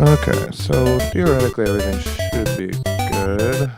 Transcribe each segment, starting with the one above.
Okay, so theoretically everything should be good.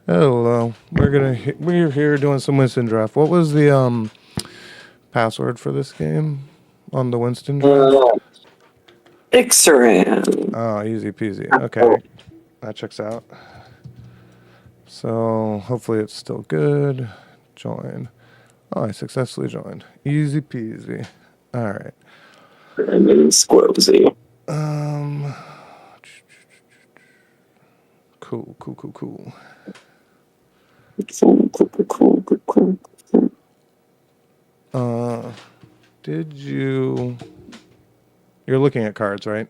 Hello, we're here doing some Winston draft. What was the password for this game on the Winston draft? Ixaran. Oh, easy peasy. Okay, that checks out. So hopefully it's still good. Join. Oh, I successfully joined. Easy peasy. All right. Squozy. Cool. Cool. You're looking at cards, right?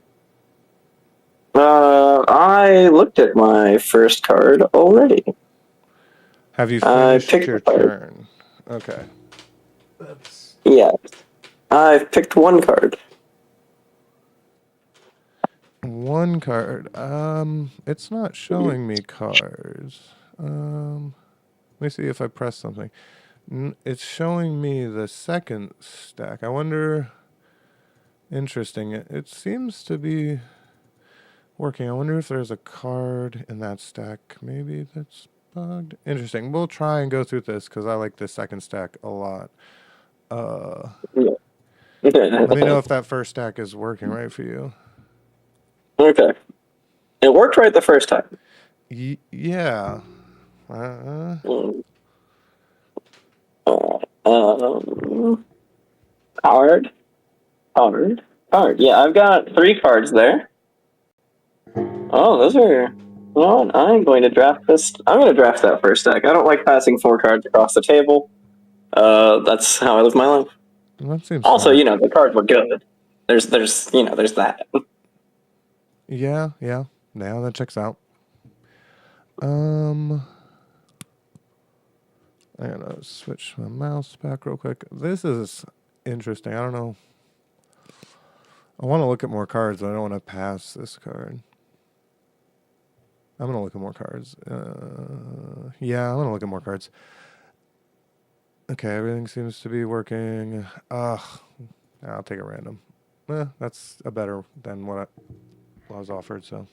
I looked at my first card already. Have you finished your turn? Okay. Yeah. I've picked one card. One card. It's not showing me cards. Let me see if I press something. It's showing me the second stack. I wonder. Interesting. It seems to be working. I wonder if there's a card in that stack. Maybe that's bugged. Interesting. We'll try and go through this because I like this second stack a lot. Let me know if that first stack is working right for you. Okay. It worked right the first time. Yeah. Card. Yeah, I've got 3 cards there. Oh, those are... Well, I'm going to draft this... I'm going to draft that first stack. I don't like passing 4 cards across the table. That's how I live my life. That seems also, fine. The cards were good. There's that. Yeah, that checks out. I gotta switch my mouse back real quick. This is interesting. I don't know. I want to look at more cards, but I don't want to pass this card. I'm gonna look at more cards. Yeah, I'm gonna look at more cards. Okay, everything seems to be working. I'll take a random. That's a better than what I was offered, so.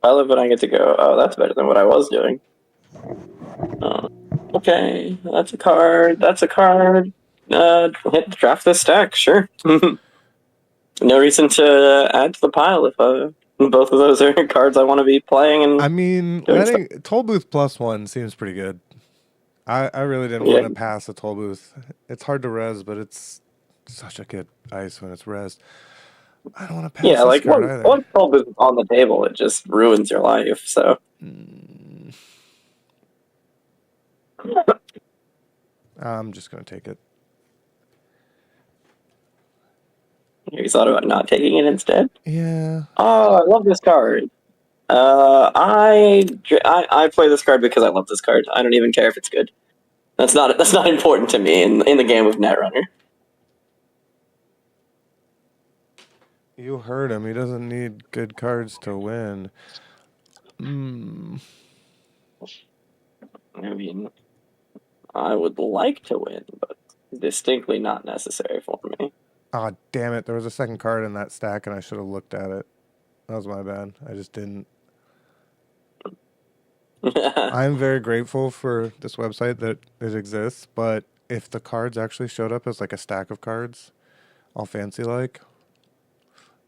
I love when I get to go, oh, that's better than what I was doing. Okay, that's a card. Draft this stack, sure. No reason to add to the pile if both of those are cards I want to be playing. And I mean, letting Toll Booth +1 seems pretty good. I really didn't want to pass a Toll Booth. It's hard to res, but it's such a good ice when it's res. I don't want to pass this card either. Once Toll Booth is on the table, it just ruins your life, so... I'm just going to take it. You thought about not taking it instead? Yeah. Oh, I love this card. I play this card because I love this card. I don't even care if it's good. That's not important to me in the game of Netrunner. You heard him. He doesn't need good cards to win. I mean, I would like to win, but distinctly not necessary for me. Ah, damn it. There was a second card in that stack, and I should have looked at it. That was my bad. I just didn't. I'm very grateful for this website that it exists, but if the cards actually showed up as like a stack of cards, all fancy like,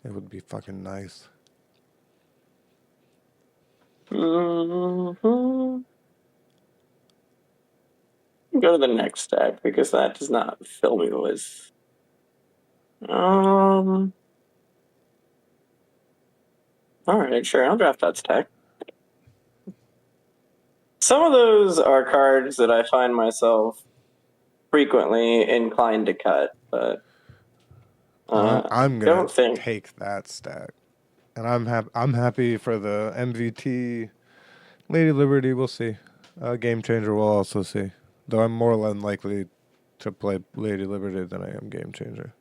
it would be fucking nice. Mm-hmm. Go to the next stack because that does not fill me with. All right, sure. I'll draft that stack. Some of those are cards that I find myself frequently inclined to cut, but I'm gonna don't think. take that stack, and I'm happy for the MVT Lady Liberty. We'll see. Game Changer we'll also see. Though I'm more than likely to play Lady Liberty than I am Game Changer.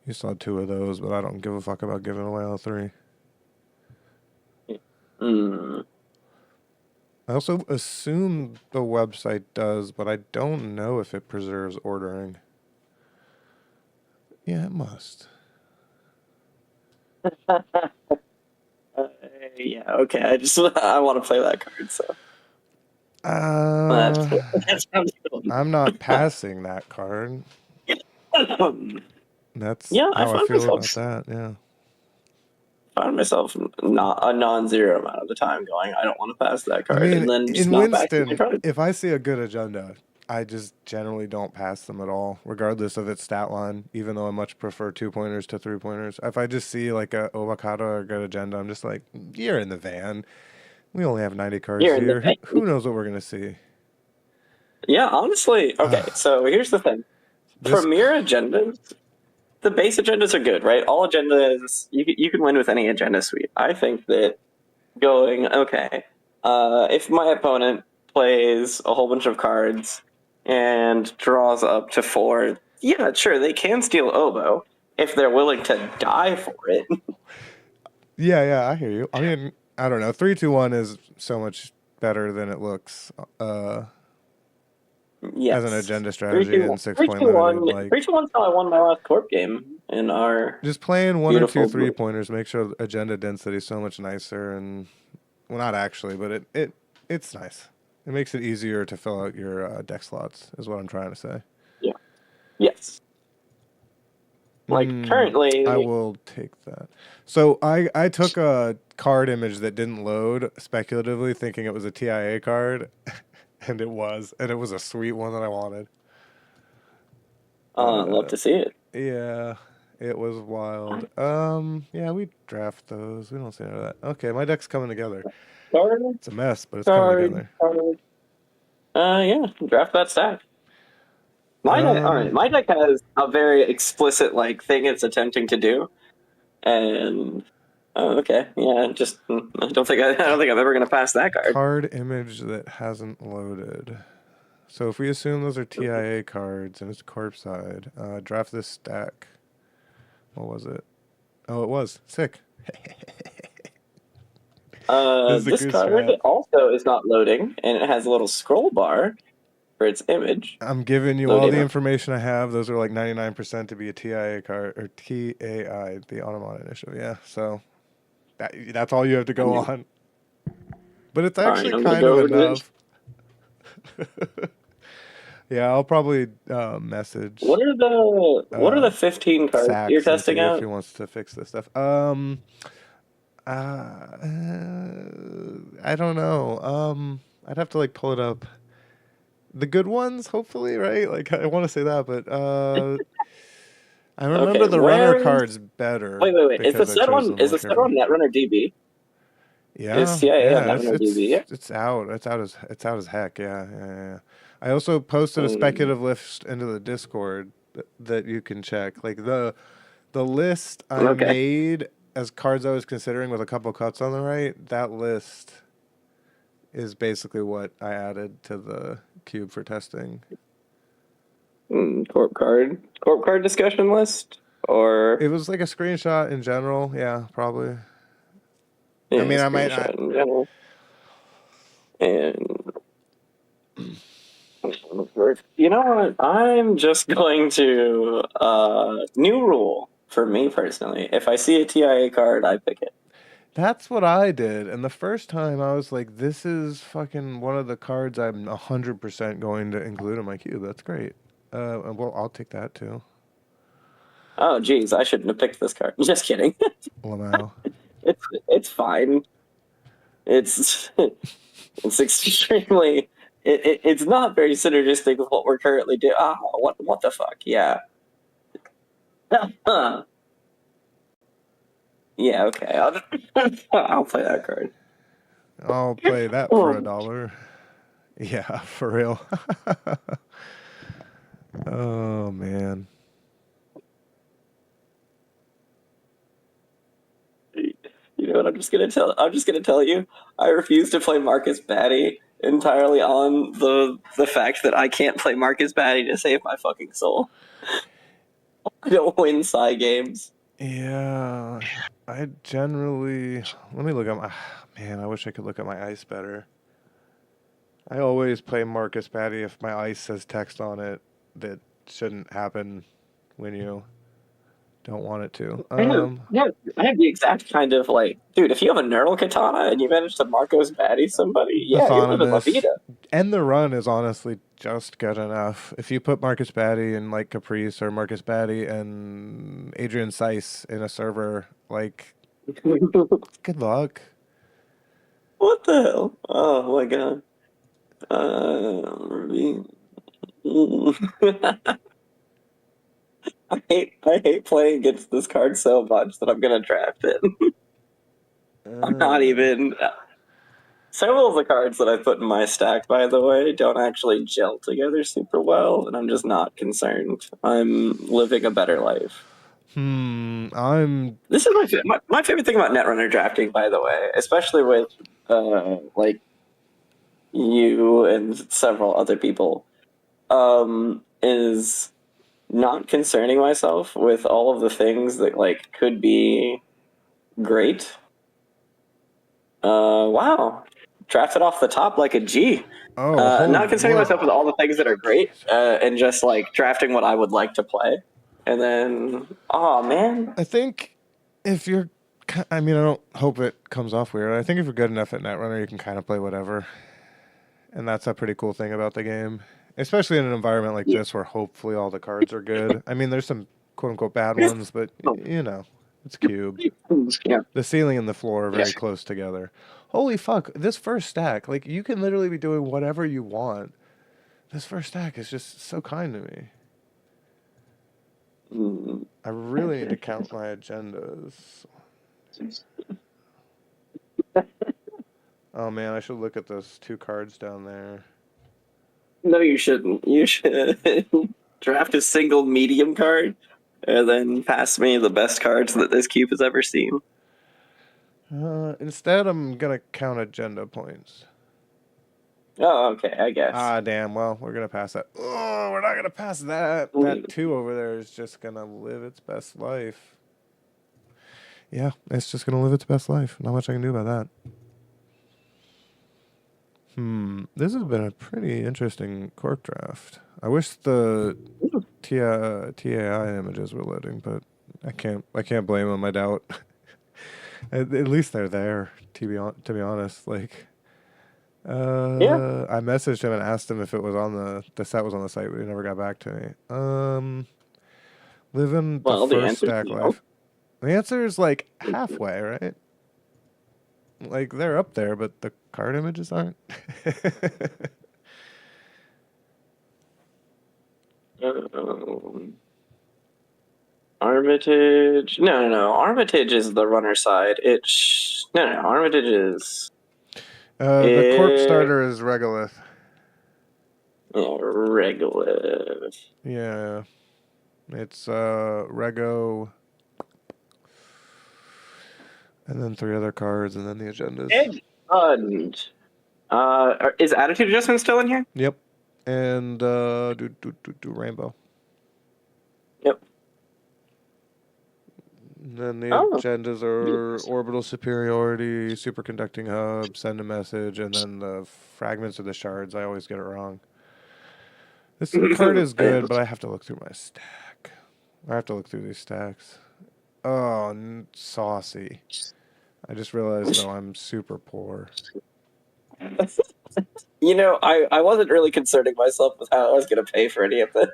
You saw 2 of those, but I don't give a fuck about giving away all 3. I also assume the website does, but I don't know if it preserves ordering. Yeah, it must. Yeah, okay. I want to play that card, so that's I'm not passing that card. That's yeah, how I feel about that. Yeah. I find myself not a non-zero amount of the time going, I don't want to pass that I card, mean, and then just in not backing my Winston, card. if I see a good agenda, I just generally don't pass them at all, regardless of its stat line, even though I much prefer 2-pointers to 3-pointers. If I just see like a Obakata or a good agenda, I'm just like, you're in the van. We only have 90 cards Here in the here. Who knows what we're going to see? Yeah, honestly, okay, so here's the thing. This Premier agendas, the base agendas are good, right? All agendas, you can win with any agenda suite. I think that going, okay, if my opponent plays a whole bunch of cards and draws up to 4, yeah, sure, they can steal Oboe if they're willing to die for it. Yeah, I hear you. I mean, I don't know. 3-2-1 is so much better than it looks Yes. as an agenda 3, strategy 2, and 1. 6-point limited. Like 3, 2, 1's how I won my last corp game in our just playing 1 or 2 beautiful 3-pointers makes your agenda density so much nicer. And well, not actually, but it's nice. It makes it easier to fill out your deck slots. Is what I'm trying to say. Yeah. Yes. Like currently, I will take that. So I took a card image that didn't load speculatively, thinking it was a TIA card, and it was a sweet one that I wanted. I'd love to see it. Yeah, it was wild. Yeah, we draft those. We don't see none of that. Okay, my deck's coming together. Card, It's a mess, but it's coming together. Yeah, draft that stack. My deck, all right. My deck has a very explicit like thing it's attempting to do, and okay, yeah. Just I don't think I'm ever gonna pass that card. Card image that hasn't loaded. So if we assume those are TIA cards and it's corpse side, draft this stack. What was it? Oh, it was sick. This card also is not loading, and it has a little scroll bar for its image. I'm giving you all the information I have. Those are like 99% to be a TIA card or TAI, the Automata Initiative. Yeah, so that's all you have to go on. But it's actually kind of enough. Yeah, I'll probably message. What are the 15 cards Sachs you're testing out? if he wants to fix this stuff. I don't know. I'd have to like pull it up. The good ones, hopefully, right? Like I want to say that, but I remember the runner cards better. Wait. Is the set on Netrunner DB? Yeah, Is CIA on Netrunner DB? It's out. It's out as heck. Yeah. I also posted a speculative list into the Discord that you can check. Like the list I made as cards I was considering with a couple cuts on the right. That list is basically what I added to the cube for testing. Corp card discussion list, or It was like a screenshot in general. Yeah, probably. yeah, I mean, I might screenshot not. in general. And you know what? I'm just going to new rule for me personally. If I see a TIA card, I pick it. That's what I did. And the first time I was like, this is fucking one of the cards I'm 100% going to include in my cube. That's great. Well, I'll take that too. Oh, geez, I shouldn't have picked this card. Just kidding. Lamau. It's fine. It's it's extremely. It's not very synergistic with what we're currently doing. Ah, what the fuck? Yeah. Yeah. Okay. I'll play that card. I'll play that for $1. Yeah, for real. Oh, man. You know what? I'm just gonna tell you. I refuse to play Marcus Batty entirely on the fact that I can't play Marcus Batty to save my fucking soul. I don't win Psy games. Yeah, I generally. Let me look at my. Man, I wish I could look at my ice better. I always play Marcus Patty if my ice says text on it that shouldn't happen when you don't want it to. I have the exact kind of like, dude. If you have a neural katana and you manage to Marcos Batty somebody, The yeah, you're living La Thaunatus Vida. and the run is honestly just good enough. If you put Marcus Batty and like Caprice or Marcus Batty and Adrian Seiss in a server, like, good luck. What the hell? Oh my god. I hate playing against this card so much that I'm gonna draft it. I'm not even. Several of the cards that I put in my stack, by the way, don't actually gel together super well, and I'm just not concerned. I'm living a better life. I'm. This is my favorite thing about netrunner drafting, by the way, especially with like you and several other people, is not concerning myself with all of the things that like could be great. Wow, drafted off the top like a G. Oh, holy. Not concerning myself with all the things that are great, and just like drafting what I would like to play, and then oh man, I think if you're. I mean, I don't hope it comes off weird. I think if you're good enough at Netrunner, you can kind of play whatever. And that's a pretty cool thing about the game. Especially in an environment like this where hopefully all the cards are good. I mean, there's some quote unquote bad ones, but you know, it's cube. yeah, The ceiling and the floor are yeah. very close together. Holy fuck, this first stack, like you can literally be doing whatever you want. This first stack is just so kind to me. I really need to count my agendas. Oh man, I should look at those 2 cards down there. No, you shouldn't. You should draft a single medium card, and then pass me the best cards that this cube has ever seen. Instead, I'm gonna count agenda points. Oh, okay, I guess. Ah, damn. Well, we're gonna pass that. Oh, we're not gonna pass that. That 2 over there is just gonna live its best life. Yeah, it's just gonna live its best life. Not much I can do about that. This has been a pretty interesting cork draft. I wish the TAI images were loading, but I can't blame them. I doubt. At least they're there. To be honest, like. Yeah. I messaged him and asked him if it was on the set was on the site, but he never got back to me. Living the first stack life. The answer is like halfway, right? Like they're up there, but the card images aren't. Armitage. No. Armitage is the runner side. No. Armitage is. The corpse starter is Regolith. Oh, Regolith. Yeah. It's Rego. And then 3 other cards, and then the agendas. Edge Fund. Is attitude adjustment still in here? Yep. And do rainbow. Yep. And then the Oh. agendas are orbital superiority, superconducting hub, send a message, and then the fragments of the shards. I always get it wrong. This card is good, but I have to look through my stack. I have to look through these stacks. Oh, saucy. I just realized, though, I'm super poor. You know, I wasn't really concerning myself with how I was going to pay for any of this.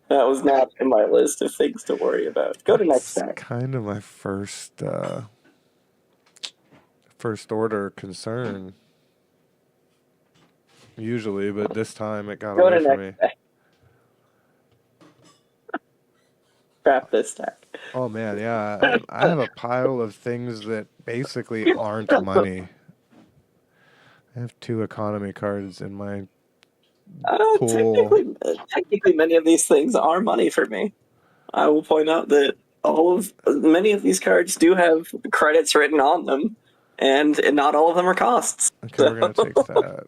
That was not in my list of things to worry about. Go to next It's stack. kind of my first order concern. Usually, but this time it got Go away to from next me. stack. Crap this stack. Oh man, yeah. I have a pile of things that basically aren't money. I have 2 economy cards in my pool. Technically, many of these things are money for me. I will point out that many of these cards do have credits written on them, and not all of them are costs. Okay, So, we're gonna take that.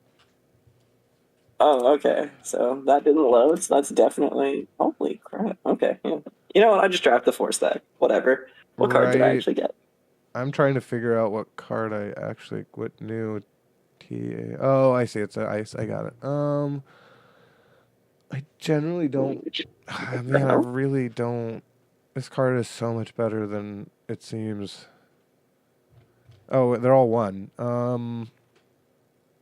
oh, okay. So that didn't load. So that's definitely holy crap. Okay, yeah. You know what? I just dropped the 4 stack. Whatever. What card did I Right. actually get? I'm trying to figure out what card what new TA. Oh, I see. It's an ice. I got it. I generally don't. Man, I really don't. This card is so much better than it seems. Oh, they're all 1.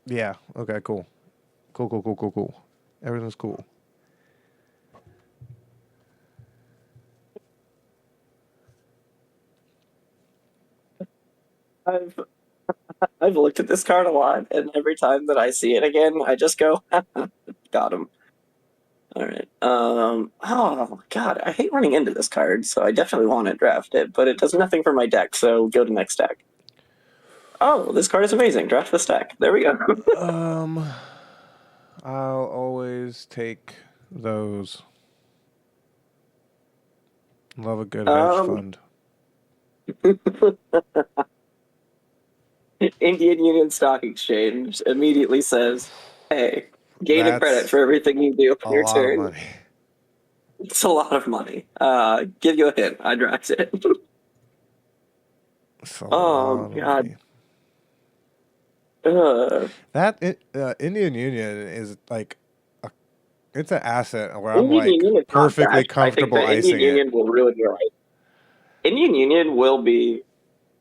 Yeah. Okay. Cool. Cool. Everything's cool. I've I've looked at this card a lot, and every time that I see it again, I just go, got him. All right. Oh God, I hate running into this card, so I definitely want to draft it, but it does nothing for my deck. So go to next deck. Oh, this card is amazing. Draft the stack. There we go. I'll always take those. Love a good hedge fund. Indian Union Stock Exchange immediately says, "Hey, gain a credit for everything you do on your turn." A lot of money. It's a lot of money. Give you a hint. I drafted it. It's a lot of God. money. Uh, Indian Union is like it's an asset where I'm Indian like Union is not perfectly bad. I think comfortable that Indian icing it. Union will ruin your life. Indian Union will be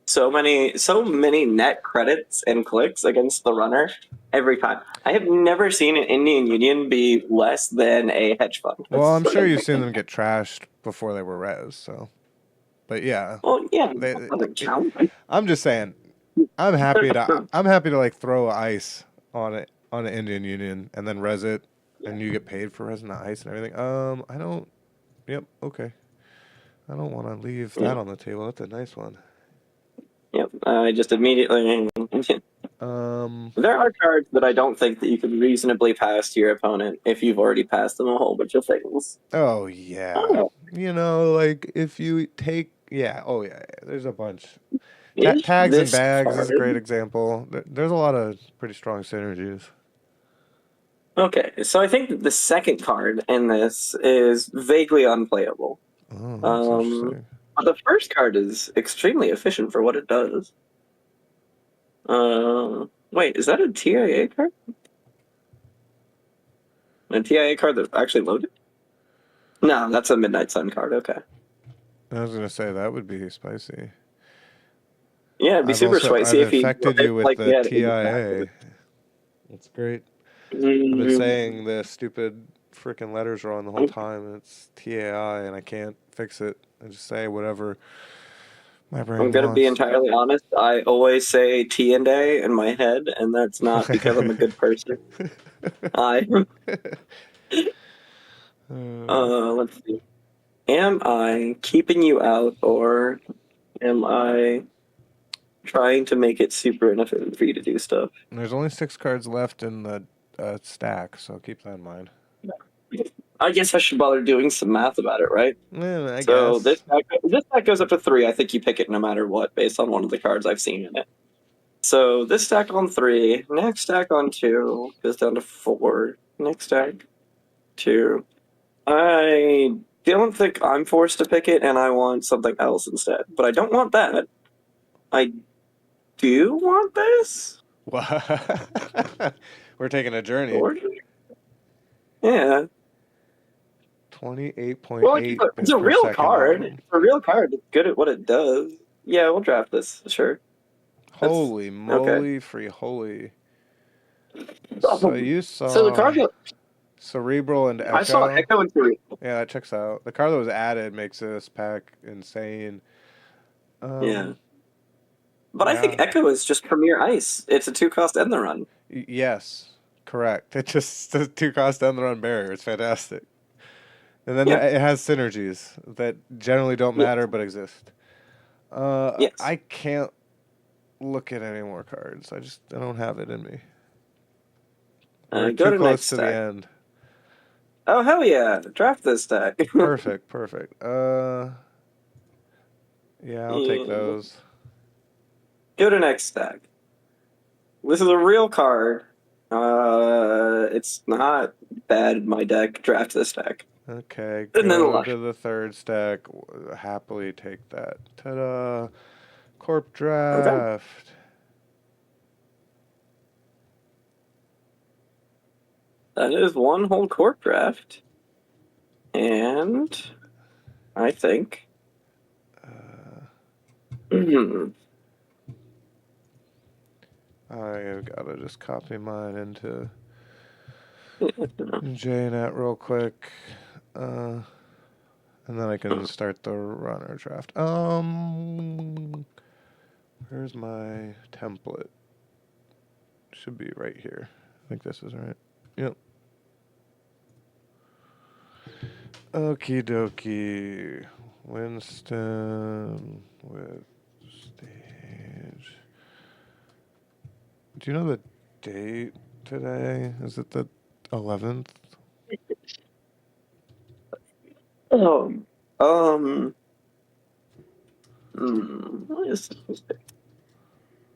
so many net credits and clicks against the runner every time. I have never seen an Indian Union be less than a hedge fund. Well, I'm sure you've seen them get trashed before they were res. So, but yeah. Well, yeah, that doesn't count. I'm just saying. I'm happy to like throw ice on it on an Indian Union and then res it, and you get paid for resing the ice and everything. I don't. Yep. Okay. I don't want to leave that on the table. That's a nice one. Yep. I just immediately. There are cards that I don't think that you could reasonably pass to your opponent if you've already passed them a whole bunch of things. Oh yeah. You know, like if you take Oh yeah. There's a bunch. Tags and bags is a great example. There's a lot of pretty strong synergies. Okay, so I think that the second card in this is vaguely unplayable. Oh, that's interesting. But the first card is extremely efficient for what it does. Wait, is that a TIA card? A TIA card that actually loaded? No, that's a Midnight Sun card. Okay. I was gonna say that would be spicy. Yeah, it'd be super spicy I've affected you with the TIA. That's great. I've been saying the stupid freaking letters wrong the whole time, and it's TAI, and I can't fix it. I just say whatever my brain I'm gonna wants. be entirely honest. I always say T and A in my head, and that's not because I'm a good person. Let's see. Am I keeping you out, or am I trying to make it super inefficient for you to do stuff? There's only 6 cards left in the stack, so keep that in mind. I guess I should bother doing some math about it, right? I so guess. This pack goes up to 3. I think you pick it no matter what, based on one of the cards I've seen in it. So this stack on 3, next stack on 2 goes down to 4. Next stack 2. I don't think I'm forced to pick it, and I want something else instead. But I don't want that. I do want this. We're taking a journey. Or, yeah. Well, it's 28.8 it's a bit per real second card. album. It's a real card. It's good at what it does. Yeah, we'll draft this. Sure. That's Holy okay. moly, free holy. So you So the saw card that Cerebral and I saw Echo. Echo and Three. Yeah, that checks out. The card that was added makes this pack insane. Yeah. But I think Yeah. Echo is just Premier Ice. It's a 2-cost end the run. Yes, correct. It just the 2 cost on the run barrier. It's fantastic. And then Yeah. it has synergies that generally don't Yeah. matter but exist. Yes. I can't look at any more cards. I don't have it in me. We're Go too to close next to the stack. end. Oh hell yeah! Draft this stack. Perfect, perfect. Yeah, I'll take Yeah. those. Go to next stack. This is a real card. It's not bad in my deck. Draft this deck. Okay, And then go Lush. to the third stack. Happily take that. Ta-da! Corp Okay. draft. That is one whole corp draft. And I think I've got to just copy mine into JNet real quick. And then I can start the runner draft. Where's my template? Should be right here. I think this is right. Yep. Okie dokie. Winston with stage. Do you know the date today? Is it the 11th? um what is this?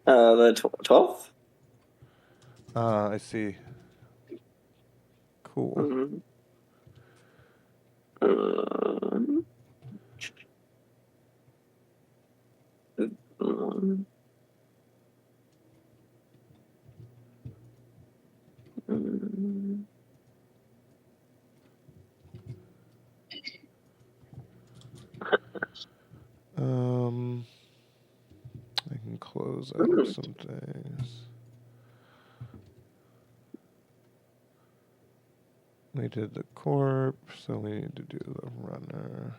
The 12th? I see. Cool. Um, um, I can close out some things. We did the corp, so we need to do the runner.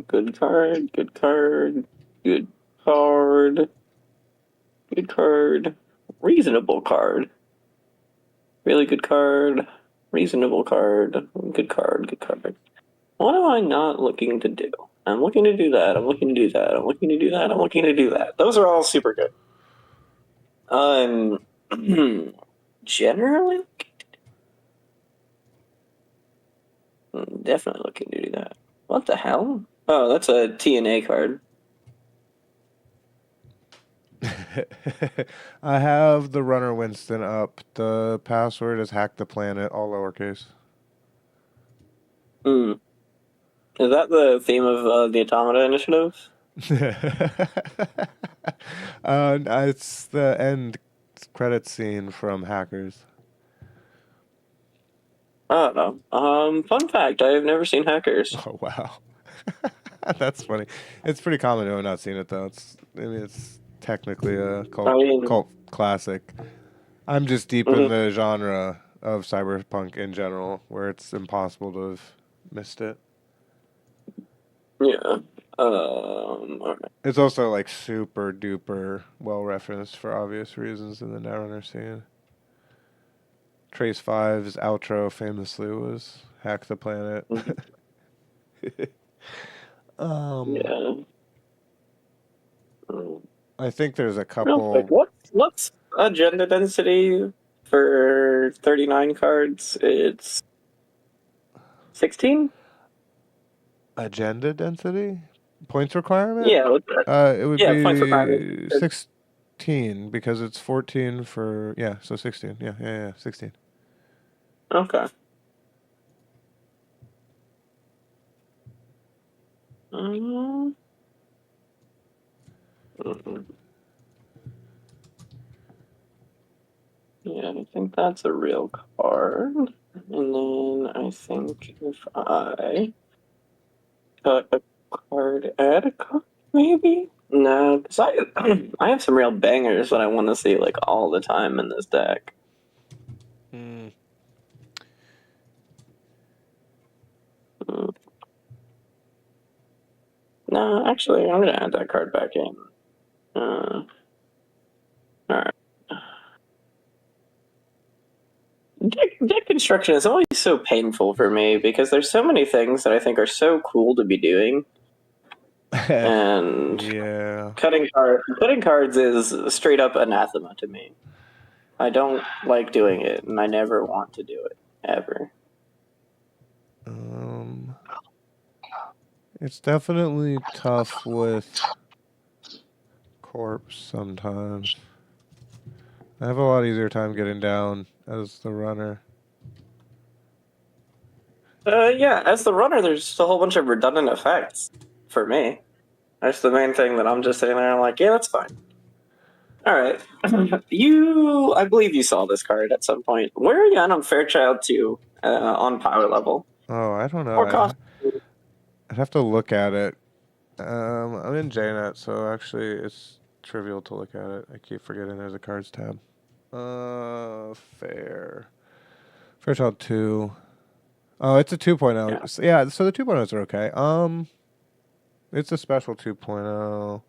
Good card, good card, good card, good card, reasonable card, really good card, reasonable card, good card, good card. What am I not looking to do? I'm looking to do that, I'm looking to do that, I'm looking to do that, I'm looking to do that. Those are all super good. I'm generally definitely looking to do that. What the hell? Oh, that's a TNA card. I have the runner Winston up. The password is hack the planet, all lowercase. Is that the theme of the Automata Initiative? It's the end credit scene from Hackers. I don't know. Fun fact: I have never seen Hackers. Oh wow, that's funny. It's pretty common to have not seen it though. It's technically a cult classic. I'm just deep in the genre of cyberpunk in general, where it's impossible to have missed it. Yeah. It's also like super duper well referenced for obvious reasons in the Netrunner scene. Trace 5's outro famously was "Hack the Planet." Yeah. I think there's a Real quick, couple. what's agenda density for 39 cards, it's 16? Agenda density? Points requirement? Yeah, what's that? It would Yeah, points requirement. be 16 because it's 14 for, yeah, so 16. Yeah, 16. Okay. Um, yeah, I think that's a real card. And then I think if I cut a card, add a card, maybe? No, because I have some real bangers that I want to see like all the time in this deck. Mm. Mm. No, actually, I'm gonna add that card back in. All right. Deck construction is always so painful for me because there's so many things that I think are so cool to be doing, and Yeah. cutting cards is straight up anathema to me. I don't like doing it, and I never want to do it ever. It's definitely tough with corpse sometimes. I have a lot easier time getting down as the runner. Yeah, as the runner, there's just a whole bunch of redundant effects for me. That's the main thing that I'm just sitting there. I'm like, yeah, that's fine. All right, I believe you saw this card at some point. Where are you at on Fairchild 2 on power level Oh, I don't know. or cost? I'd have to look at it. I'm in JNet, so actually it's trivial to look at it. I keep forgetting there's a cards tab. Fairchild 2. Oh, it's a 2.0. Yeah, so the 2.0s are okay. It's a special 2.0.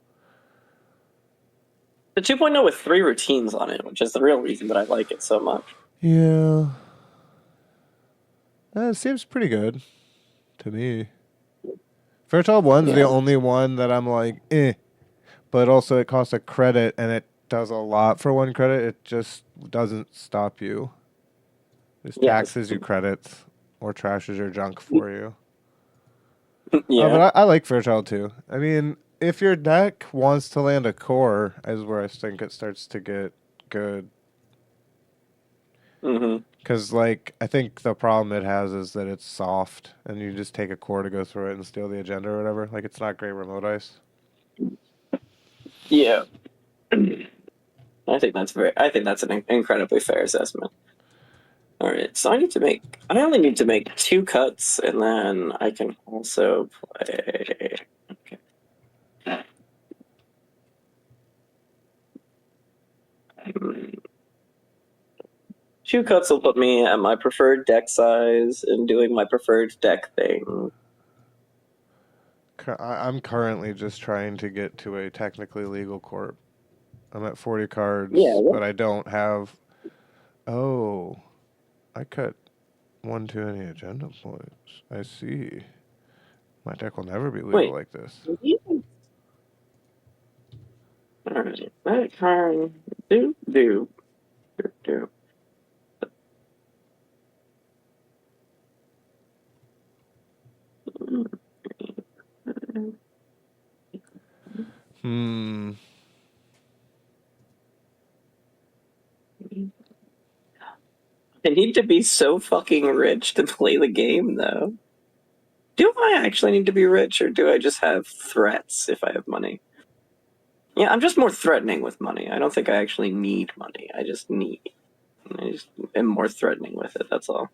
The 2.0 with 3 routines on it, which is the real reason that I like it so much. Yeah. It seems pretty good to me. Fairchild 1's the only one that I'm like, eh. But also it costs a credit and it does a lot for 1 credit. It just doesn't stop you. It taxes you credits or trashes your junk for you. Yeah. But I like Fairchild 2. I mean, if your deck wants to land a core, is where I think it starts to get good. Because, like, I think the problem it has is that it's soft, and you just take a core to go through it and steal the agenda or whatever. Like, it's not great remote ice. Yeah. I think that's an incredibly fair assessment. All right, so I only need to make 2 cuts, and then I can also play. Okay. 2 cuts will put me at my preferred deck size and doing my preferred deck thing. I'm currently just trying to get to a technically legal corp. I'm at 40 cards, but I don't have. Oh, I cut 1 too many agenda points. I see. My deck will never be legal like this. Alright, that card do. I need to be so fucking rich to play the game, though. Do I actually need to be rich, or do I just have threats if I have money? Yeah, I'm just more threatening with money. I don't think I actually need money. I just am more threatening with it, that's all.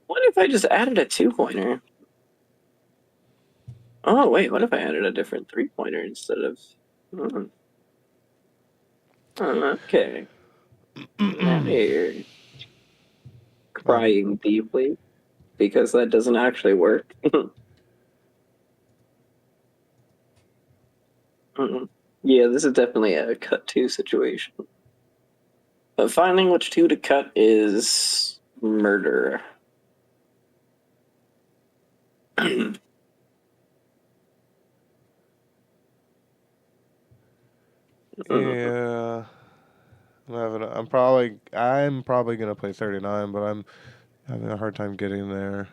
What if I just added a 2-pointer? Oh, wait, what if I added a different 3-pointer instead of... Okay. Now you're crying deeply, because that doesn't actually work. Yeah, this is definitely a cut 2 situation. But finding which two to cut is murder. Yeah. I'm probably gonna play 39, but I'm having a hard time getting there.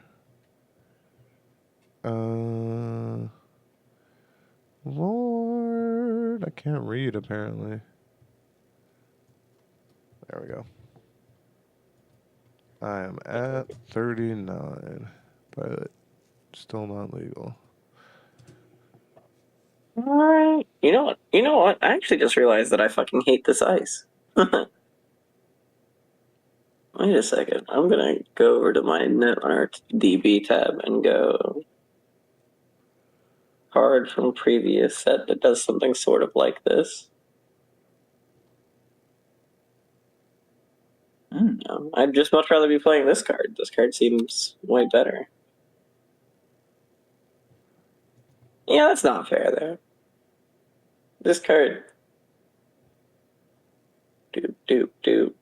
Lord, I can't read apparently. There we go. I am at 39, but still not legal. Alright. You know what? You know what? I actually just realized that I fucking hate this ice. Wait a second. I'm gonna go over to my netrunner DB tab and go card from previous set that does something sort of like this. I don't know. I'd just much rather be playing this card. This card seems way better. Yeah, that's not fair there. This card. Doop.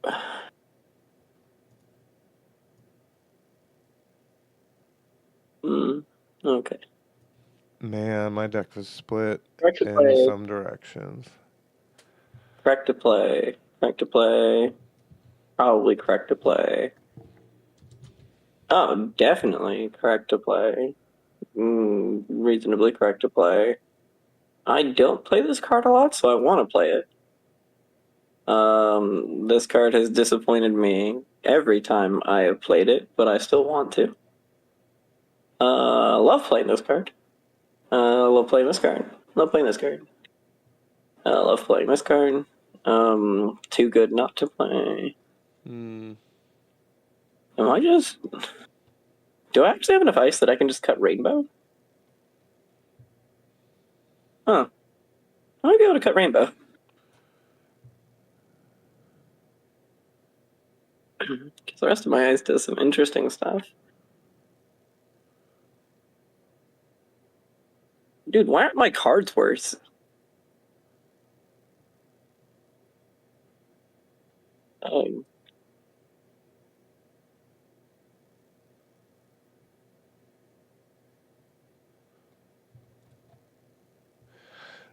Okay. Man, my deck was split Correct to in play. some directions. Correct to play. Correct to play. Probably correct to play. Oh, definitely correct to play. Reasonably correct to play. I don't play this card a lot, so I want to play it. This card has disappointed me every time I have played it, but I still want to. Love playing this card. Love playing this card. Love playing this card. Love playing this card. Too good not to play. Am I just... Do I actually have enough ice that I can just cut Rainbow? Huh. I might be able to cut Rainbow. Because the rest of my ice does some interesting stuff. Dude, why aren't my cards worse?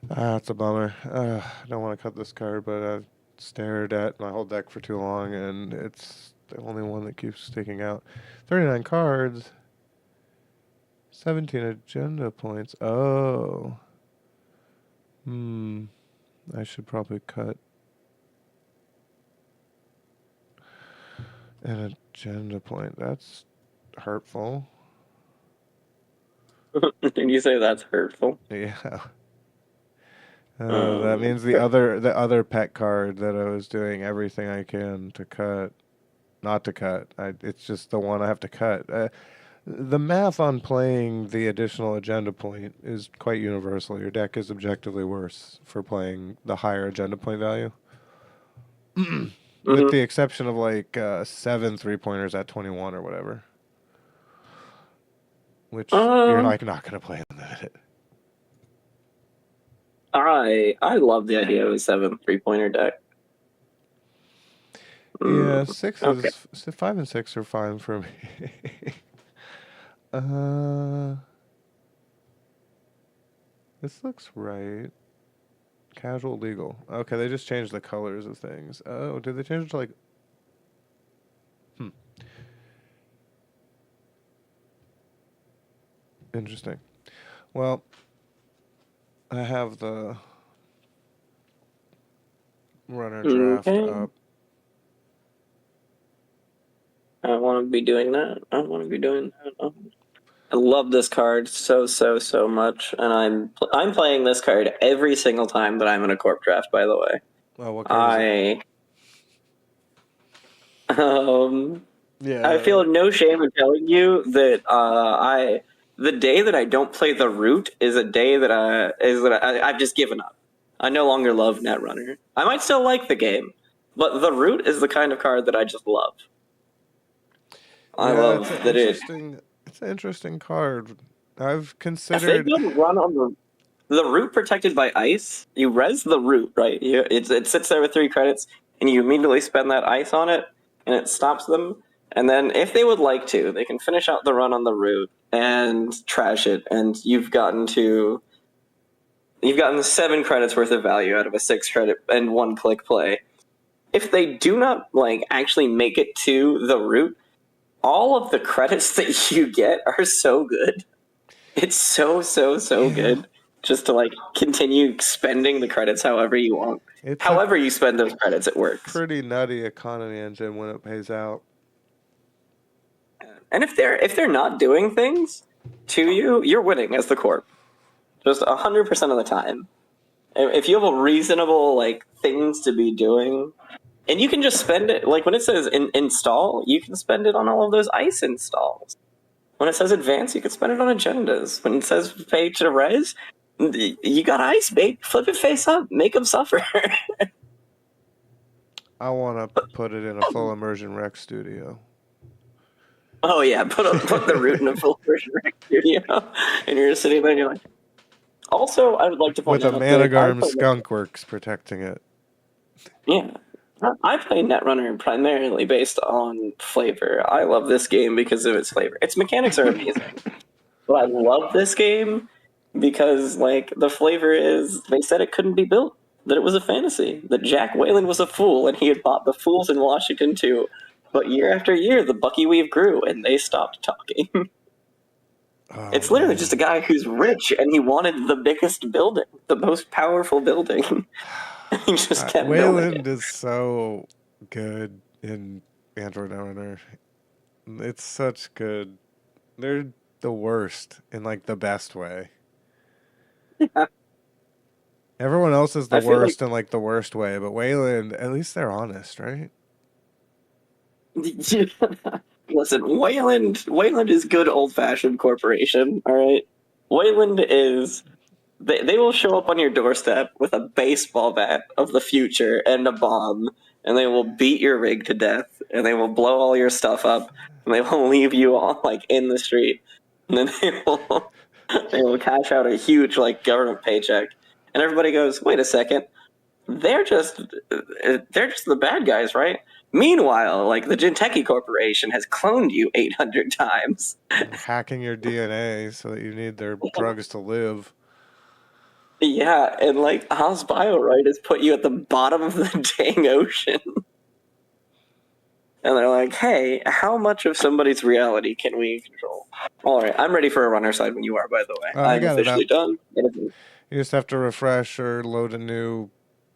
That's a bummer. I don't want to cut this card, but I've stared at my whole deck for too long, and it's the only one that keeps sticking out. 39 cards. 17 agenda points. Oh. I should probably cut an agenda point. That's hurtful. Did you say that's hurtful? Yeah. That means the other pet card that I was doing everything I can to cut, not to cut. It's just the one I have to cut. The math on playing the additional agenda point is quite universal. Your deck is objectively worse for playing the higher agenda point value. With the exception of like 7 3-pointers at 21 or whatever. Which you're like not going to play in that. I love the idea of a 7 3-pointer deck. Yeah, 5 and 6 are fine for me. This looks right. Casual legal. Okay, they just changed the colors of things. Oh, did they change it to like... Interesting. Well, I have the runner draft up. I want to be doing that. I love this card so much, and I'm playing this card every single time that I'm in a corp draft. By the way, what card is it? I feel no shame in telling you that the day that I don't play the root is a day that I've just given up. I no longer love Netrunner. I might still like the game, but the root is the kind of card that I just love. I love that it's an interesting card. I've considered... If they don't run on the root protected by ice, you res the root, right? It sits there with 3 credits. and you immediately spend that ice on it, and it stops them. And then, if they would like to, they can finish out the run on the route and trash it, and you've gotten 7 credits worth of value out of a 6 credit and 1 click play. If they do not actually make it to the route, all of the credits that you get are so good. It's so good just to continue spending the credits however you want. However you spend those credits, it works. Pretty nutty economy engine when it pays out. And if they're not doing things to you, you're winning as the corp. Just 100% of the time. If you have a reasonable things to be doing, and you can just spend it when it says install, you can spend it on all of those ice installs. When it says advance, you can spend it on agendas. When it says pay to res, you got ice, mate. Flip it face up, make them suffer. I want to put it in a full immersion rec studio. Oh yeah, put the root in a full immersion rec studio, and you're just sitting there and you're like. Also, I would like to point out with a Managarm skunkworks protecting it. Yeah. I play Netrunner primarily based on flavor. I love this game because of its flavor. Its mechanics are amazing. But I love this game because, the flavor is, they said it couldn't be built, that it was a fantasy, that Jack Whalen was a fool, and he had bought the fools in Washington too. But year after year, the Bucky Weave grew, and they stopped talking. It's literally just a guy who's rich, and he wanted the biggest building, the most powerful building. He just kept Wayland is so good in Android Netrunner. It's such good. They're the worst in the best way. Yeah. Everyone else is the worst in the worst way, but Wayland, at least they're honest, right? Listen, Wayland is good old-fashioned corporation, all right? Wayland is... They will show up on your doorstep with a baseball bat of the future and a bomb, and they will beat your rig to death, and they will blow all your stuff up, and they will leave you all in the street, and then they will cash out a huge government paycheck, and everybody goes, wait a second, they're just the bad guys, right? Meanwhile, the Genteki Corporation has cloned you 800 times, hacking your DNA so that you need their drugs to live. Yeah, and Haas Biorite has put you at the bottom of the dang ocean. And they're like, hey, how much of somebody's reality can we control? All right, I'm ready for a runner side when you are, by the way. I'm officially done. You just have to refresh or load a new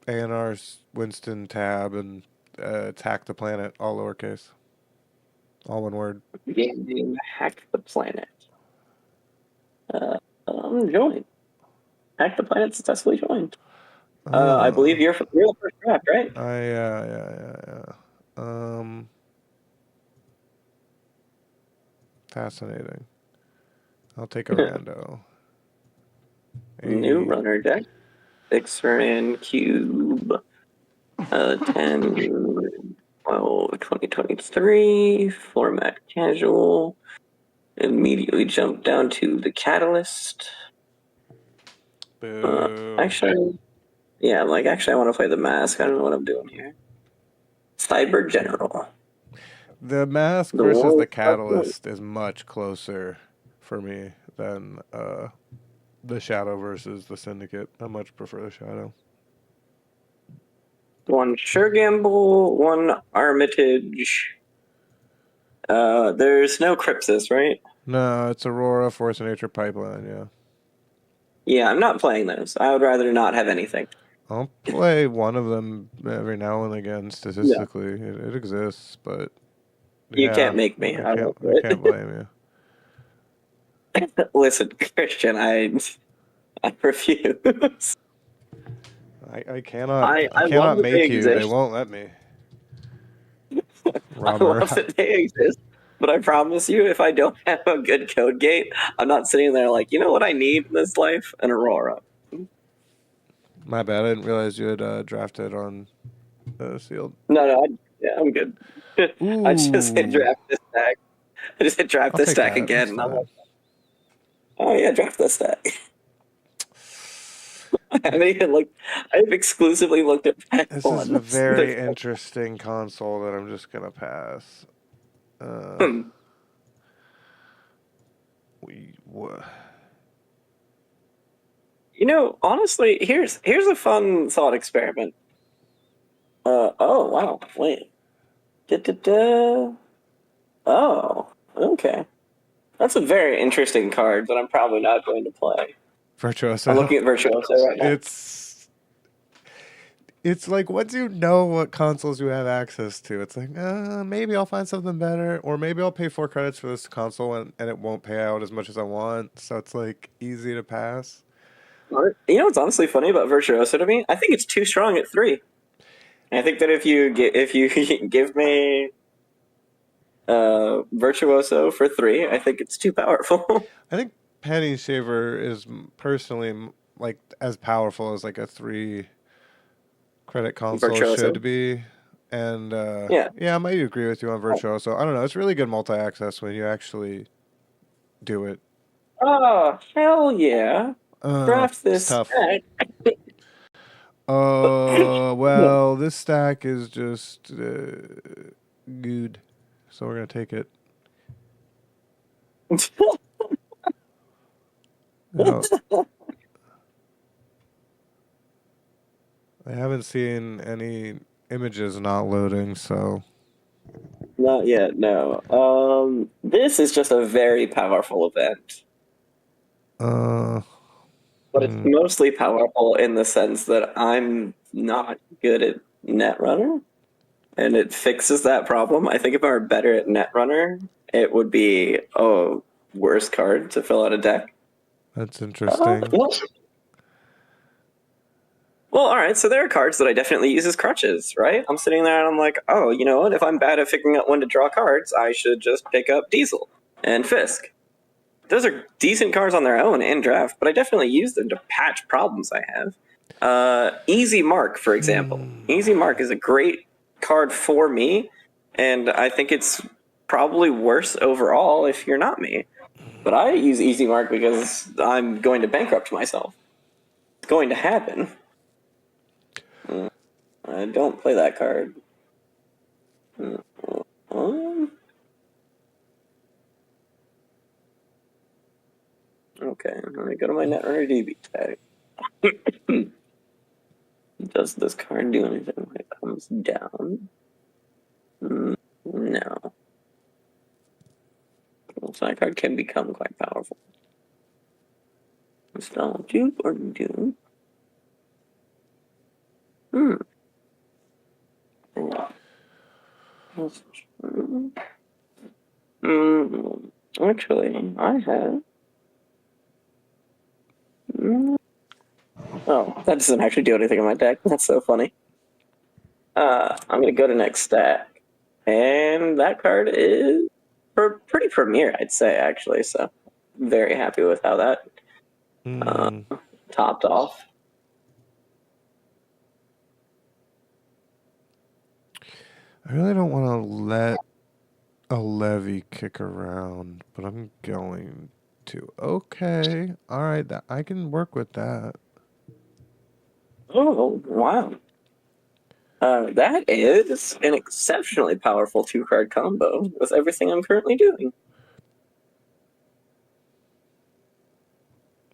ANR's Winston tab and attack the planet, all lowercase. All one word. Game name, hack the planet. Join. Hack the planet successfully joined. I believe you're the first draft, right? Yeah. Fascinating. I'll take a rando. New runner deck. 6-ran cube. 10, 12, 2023. Format casual. Immediately jump down to the catalyst. Actually, I want to play the mask. I don't know what I'm doing here. Cyber General. The mask versus the catalyst is much closer for me than the shadow versus the syndicate. I much prefer the shadow. 1 Sure Gamble, 1 Armitage. There's no Crypsis, right? No, it's Aurora, Force of Nature, Pipeline, yeah. Yeah, I'm not playing those. I would rather not have anything. I'll play one of them every now and again, statistically. Yeah. It exists, but... You can't make me. I can't blame you. Listen, Christian, I refuse. I cannot make you. They won't let me. I love that they exist. But I promise you, if I don't have a good code gate, I'm not sitting there you know what I need in this life? An Aurora. My bad. I didn't realize you had drafted on sealed. No, I'm good. I just hit draft this stack. I just hit draft this stack again. And I'm like, oh yeah, draft this stack. I haven't even looked. I've exclusively looked at pack This is a ones. very interesting console that I'm just gonna pass. Uh, Hmm. we what? Honestly, here's a fun thought experiment. Oh wow, wait. Da-da-da. Oh, okay. That's a very interesting card that I'm probably not going to play. I'm Virtuoso. looking at Virtuoso right now. It's it's like once you know what consoles you have access to, it's like maybe I'll find something better, or maybe I'll pay 4 credits for this console and it won't pay out as much as I want. So it's like easy to pass. You know what's honestly funny about Virtuoso to me? I think it's too strong at 3. I think that if you give me Virtuoso for 3, I think it's too powerful. I think Penny Shaver is personally like as powerful as like a 3 credit console Virtuoso. should be. And Yeah. yeah, I might agree with you on Virtuoso. I don't know. It's really good multi access when you actually do it. Oh, hell yeah. Draft It's this tough. stack. Well, this stack is just good. So we're going to take it. Now, I haven't seen any images not loading, so. Not yet, no. This is just a very powerful event. Uh, But it's hmm. mostly powerful in the sense that I'm not good at netrunner, and it fixes that problem. I think if I were better at netrunner, it would be a worse card to fill out a deck. That's interesting. Well, well, all right. So there are cards that I definitely use as crutches, right? I'm sitting there and I'm like, oh, you know what? If I'm bad at figuring out when to draw cards, I should just pick up Diesel and Fisk. Those are decent cards on their own in draft, but I definitely use them to patch problems I have. Easy Mark, for example. Easy Mark is a great card for me, and I think it's probably worse overall if you're not me. But I use Easy Mark because I'm going to bankrupt myself. It's going to happen. I don't play that card. Okay, let me go to my Netrunner DB tag. Does this card do anything when it comes down? No. So that card can become quite powerful. Install Dupe or Doom. Hmm. Actually, I have. Oh, that doesn't actually do anything in my deck. That's so funny. I'm gonna go to next stack, and that card is pretty premier, I'd say, actually. So, very happy with how that topped off. I really don't want to let a levy kick around, but I'm going to. Okay. All right. I can work with that. Oh, wow. That is an exceptionally powerful 2-card combo with everything I'm currently doing.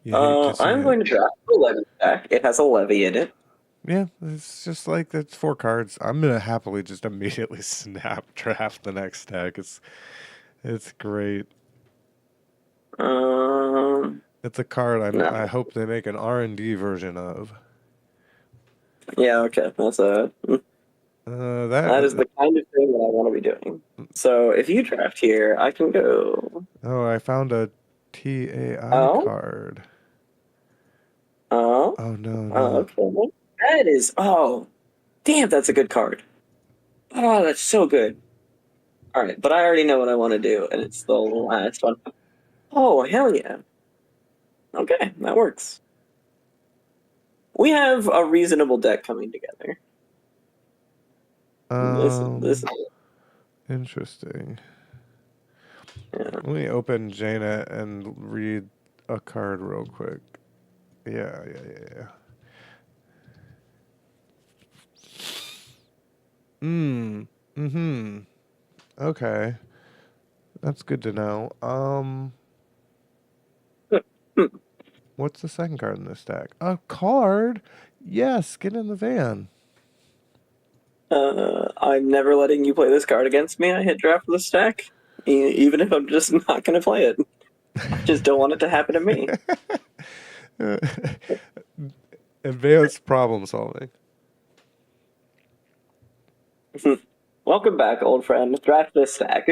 You hate to see I'm it. going to draft the levy deck. It has a levy in it. Yeah, it's just like that's 4 cards. I'm gonna happily just immediately snap draft the next stack. It's great. It's a card I No. hope they make an R&D version of. Yeah, okay. That is That the kind of thing that I want to be doing. So if you draft here, I can go. Oh, I found a TAI Oh, card. oh, Oh no. okay. That is. Oh, damn, that's a good card. Oh, that's so good. All right, but I already know what I want to do, and it's the last one. Oh, hell yeah. Okay, that works. We have a reasonable deck coming together. This is Interesting. yeah. Let me open Jaina and read a card real quick. Yeah. Mm. Mm-hmm. Okay. That's good to know. What's the second card in this deck? A card? Yes, get in the van. I'm never letting you play this card against me. I hit draft the stack, even if I'm just not going to play it. I just don't want it to happen to me. Advanced problem solving. Welcome back, old friend. Draft this stack.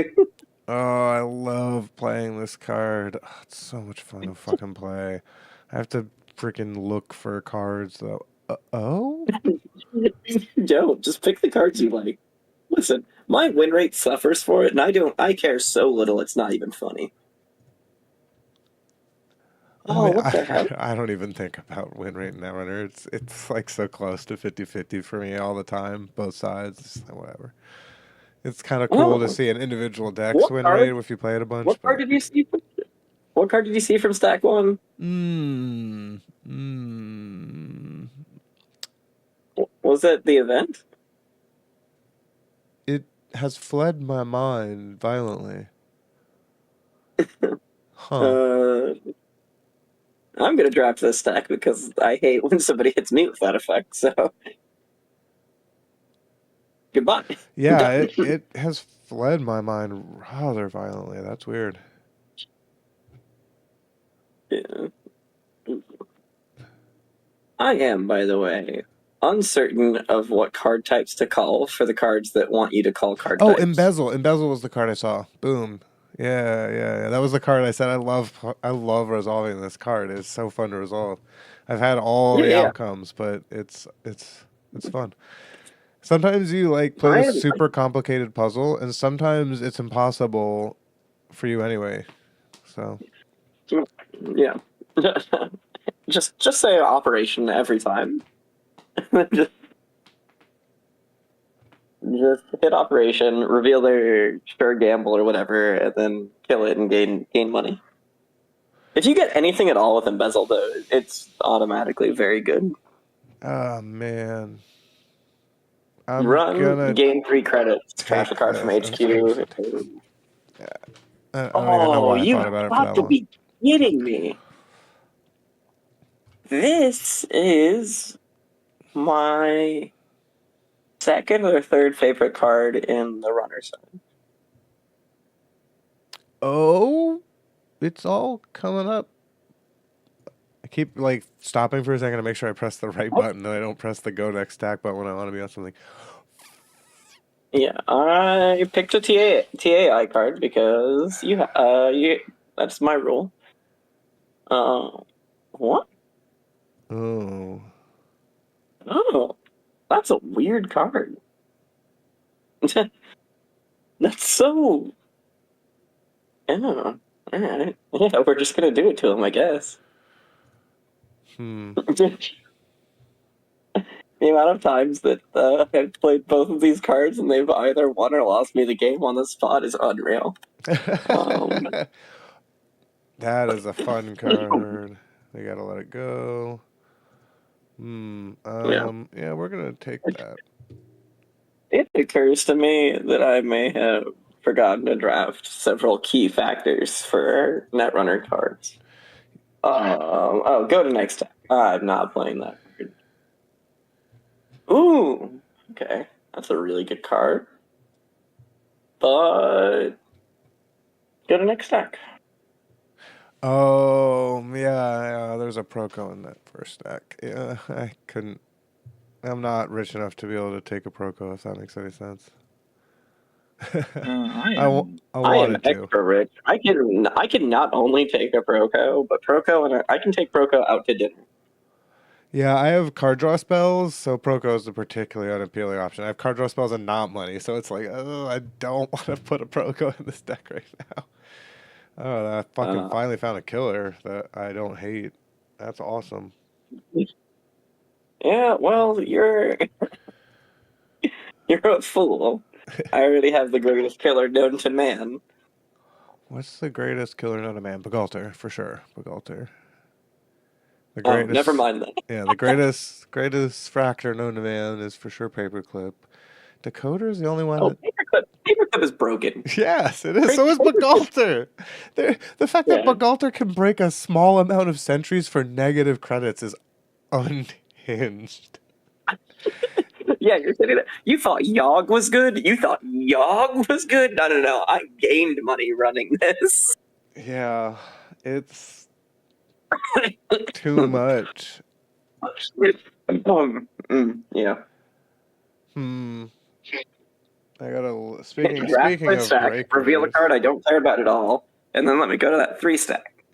Oh, I love playing this card. Oh, it's so much fun to fucking play. I have to freaking look for cards though. Oh? Don't just pick the cards you like. Listen, my win rate suffers for it, and I don't. I care so little. It's not even funny. I Oh, mean, what the hell? I don't even think about win rate in Netrunner. It's like so close to 50-50 for me all the time, both sides. It's whatever. It's kind of cool to Oh, see an individual deck's what win rate card? if you play it a bunch, What card but did you see? What card did you see from stack one? mm, mm, Was it the event? it has fled my mind violently. Huh. Uh, I'm gonna draft this stack because I hate when somebody hits me with that effect. So goodbye. Yeah, Done. it has fled my mind rather violently. That's weird. Yeah. I am, by the way, uncertain of what card types to call for the cards that want you to call card Oh, types. embezzle. Embezzle was the card I saw. Boom. Yeah, yeah, yeah. That was the card I said I love resolving this card. It's so fun to resolve. I've had all Yeah, the yeah. outcomes, but it's fun. Sometimes you like play I this am. super complicated puzzle, and sometimes it's impossible for you anyway. So Yeah. Just say operation every time. just just hit operation, reveal their sure gamble or whatever, and then kill it and gain money. If you get anything at all with embezzle, though, it's automatically very good. oh man. I'm Run, gonna gain 3 credits, trash a take card from this. I'm just gonna HQ. take. Yeah. I don't even know Oh, why I you thought about it for have that to long. be kidding me. This is my second or third favorite card in the runner side. Oh, it's all coming up. I keep like stopping for a second to make sure I press the right button and I don't press the go next stack button when I want to be on something. Yeah, I picked a TAI card because you that's my rule. Uh, what? Oh. Oh, that's a weird card. That's so. Yeah. All right. Yeah, we're just gonna do it to him, I guess. Hmm. The amount of times that I've played both of these cards and they've either won or lost me the game on the spot is unreal. Um, That is a fun card. We gotta let it go. Hmm. yeah. Yeah, we're gonna take that. It occurs to me that I may have forgotten to draft several key factors for Netrunner cards. Oh, go to next time. I'm not playing that card. Ooh, okay. That's a really good card. But go to next deck. Oh, yeah, yeah. There's a Proco in that first deck. Yeah, I couldn't. I'm not rich enough to be able to take a Proco, if that makes any sense. I I am wanted to. extra rich. I can not only take a Proco, but Proco and I can take Proco out to dinner. Yeah, I have card draw spells, so Proco is a particularly unappealing option. I have card draw spells and not money, so it's like, oh, I don't want to put a Proco in this deck right now. Oh, I fucking Uh, finally found a killer that I don't hate. That's awesome. yeah, well, you're a fool. I already have the greatest killer known to man. What's the greatest killer known to man? Bagalter, for sure. Bagalter. The Oh, never greatest, mind then. yeah, the greatest fractor known to man is for sure Paperclip. Decoder's the only one Oh, that. Paperclip is broken. Yes, it is. So is Bugalter. The fact that Yeah. Bugalter can break a small amount of sentries for negative credits is unhinged. Yeah, you're sitting there. You thought Yogg was good? You thought Yogg was good? No, no, no. I gained money running this. Yeah, it's too much. Yeah. Hmm. I gotta. Draft Speaking my of stack, reveal a breakers. card I don't care about at all, and then let me go to that 3-stack.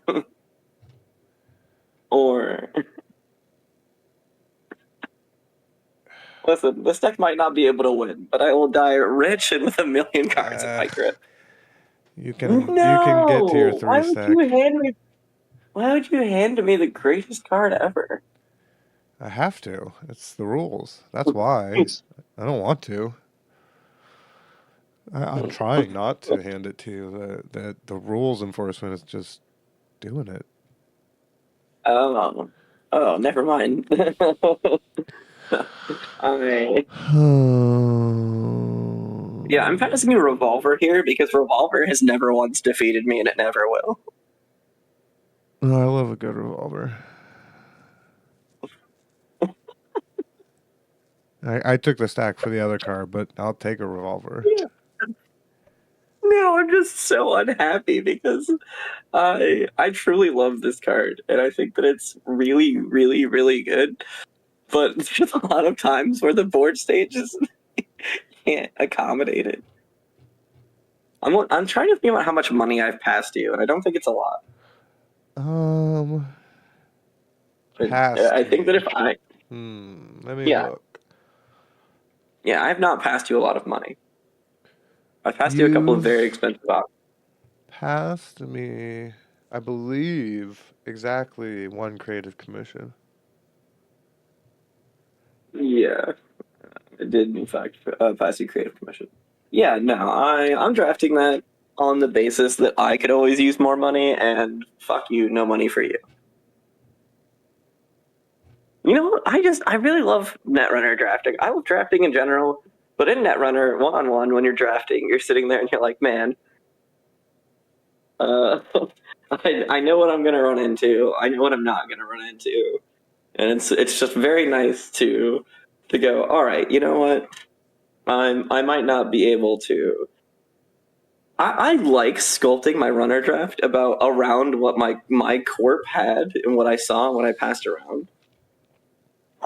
Or listen, this deck might not be able to win, but I will die rich and with 1,000,000 cards in my grip. You can get to your No! three stack. Why would you hand me the greatest card ever? I have to. It's the rules. That's why. I don't want to. I'm trying not to hand it to you. The rules enforcement is just doing it. Oh, never mind. I Yeah, I'm passing you Revolver here because Revolver has never once defeated me and it never will. Oh, I love a good revolver. I took the stack for the other car, but I'll take a revolver. Yeah. No, I'm just so unhappy because I truly love this card and I think that it's really, really, really good. But there's a lot of times where the board stage just can't accommodate it. I'm trying to think about how much money I've passed you, and I don't think it's a lot. But Past I think that if me. I Let me yeah, look. yeah, I have not passed you a lot of money. I've passed you a couple of very You've expensive options. passed me, I believe, exactly one creative commission. Yeah, I did in fact pass you creative commission. Yeah, no, I'm drafting that on the basis that I could always use more money, and fuck you, no money for you. You know, I really love netrunner drafting. I love drafting in general, but in netrunner 1-on-1 when you're drafting, you're sitting there and you're like, man, uh, I know what I'm gonna run into. I know what I'm not gonna run into, and it's just very nice to go. All right, you know what? I might not be able to. I like sculpting my runner draft about around what my corp had and what I saw and what I passed around.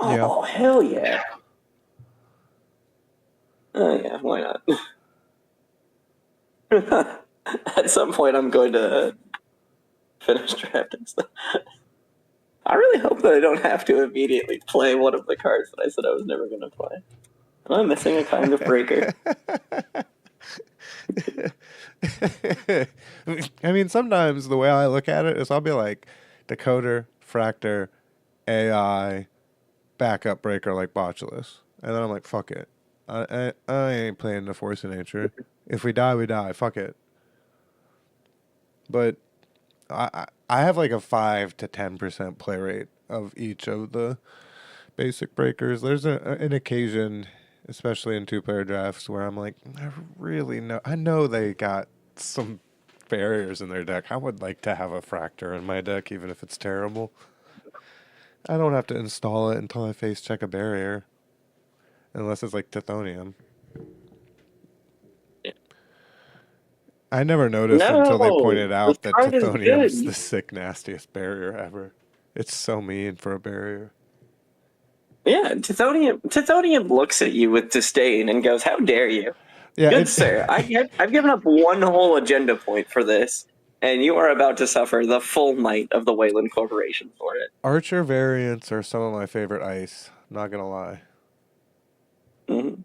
Yeah. Oh hell yeah! Oh yeah, why not? At some point, I'm going to finish drafting stuff. I really hope that I don't have to immediately play one of the cards that I said I was never going to play. Am I missing a kind of breaker? I mean, sometimes the way I look at it is I'll be like, decoder, fractor, AI, backup breaker like Botulus. And then I'm like, fuck it. I ain't playing the force of nature. If we die, we die. Fuck it. But I have like a 5 to 10% play rate of each of the basic breakers. There's an occasion, especially in 2-player drafts, where I'm like, I know they got some barriers in their deck. I would like to have a fractor in my deck, even if it's terrible. I don't have to install it until I face check a barrier, unless it's like Tithonium. I never noticed until they No, pointed this out that card is Tithonium's good. the sick, nastiest barrier ever. It's so mean for a barrier. Yeah, Tithonium looks at you with disdain and goes, "How dare you, Yeah, good sir? I've given up one whole agenda point for this, and you are about to suffer the full might of the Wayland Corporation for it." Archer variants are some of my favorite ice. Not gonna lie. Mm-hmm.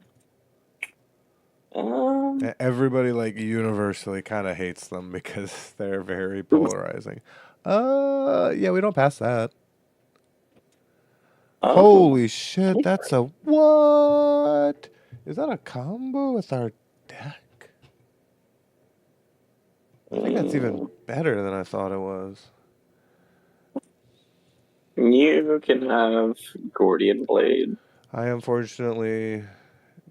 Everybody like universally kind of hates them because they're very polarizing. Yeah, we don't pass that. Oh, Holy shit, that's a what? Is that a combo with our deck? I think that's even better than I thought it was. you can have Gordian Blade. I unfortunately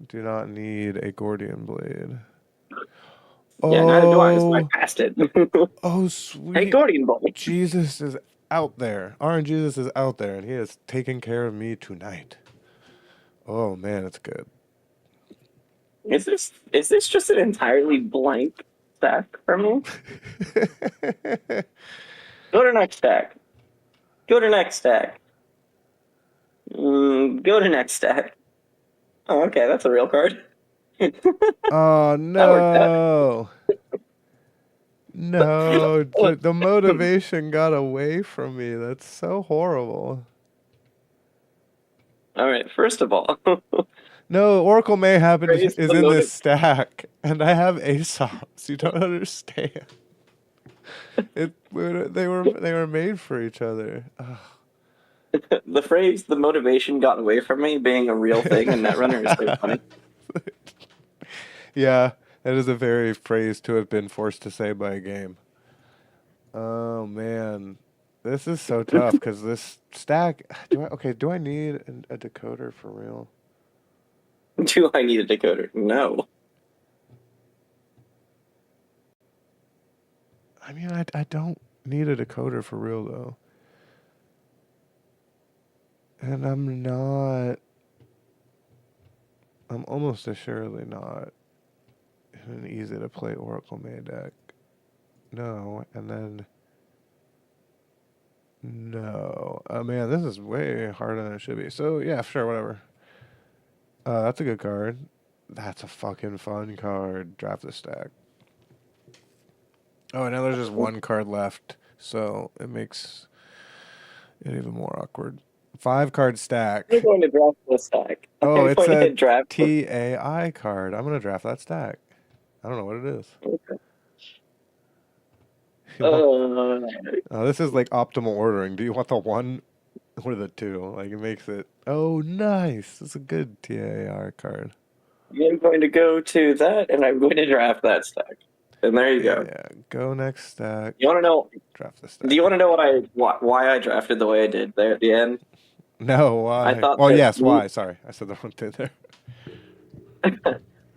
Do not need a Gordian blade. Yeah, neither do I. That's why I Oh, passed it. oh, Hey, sweet Gordian Boy. Jesus is out there. Orange Jesus is out there, and he is taking care of me tonight. Oh man, it's good. Is this just an entirely blank stack for me? Go to next stack. Go to next stack. Go to next stack. Oh, okay, that's a real card. Oh That worked out. no. No, the motivation got away from me. That's so horrible. All right, first of all, No, Oracle Mayhap praise is the in this motive. stack, and I have Aesops. You don't understand. They were made for each other. The phrase "the motivation got away from me" being a real thing in Netrunner is so funny. Yeah, that is a very phrase to have been forced to say by a game. Oh man, this is so tough because this stack. Do I need a decoder for real? Do I need a decoder? No. I mean, I don't need a decoder for real though, and I'm not. I'm almost assuredly not in an easy to play Oracle May deck. No, and then no. Man, this is way harder than it should be. So yeah, sure, whatever. That's a good card. That's a fucking fun card. Draft the stack. Oh, and now there's just one card left, so it makes it even more awkward. 5 card I'm stack. going to draft this stack. Oh, I'm it's going to a hit draft. TAI card. I'm gonna draft that stack. I don't know what it is. You want, Uh, this is like optimal ordering. Do you want the one or the two? Like it makes it. Oh, nice. It's a good TAI card. I'm going to go to that, and I'm going to draft that stack. And there you go. Yeah. Go next stack. You want to know? Draft the Do stack. you want to know why I drafted the way I did there at the end? No, I why? thought Well, that yes, why? Sorry, I said the wrong thing there.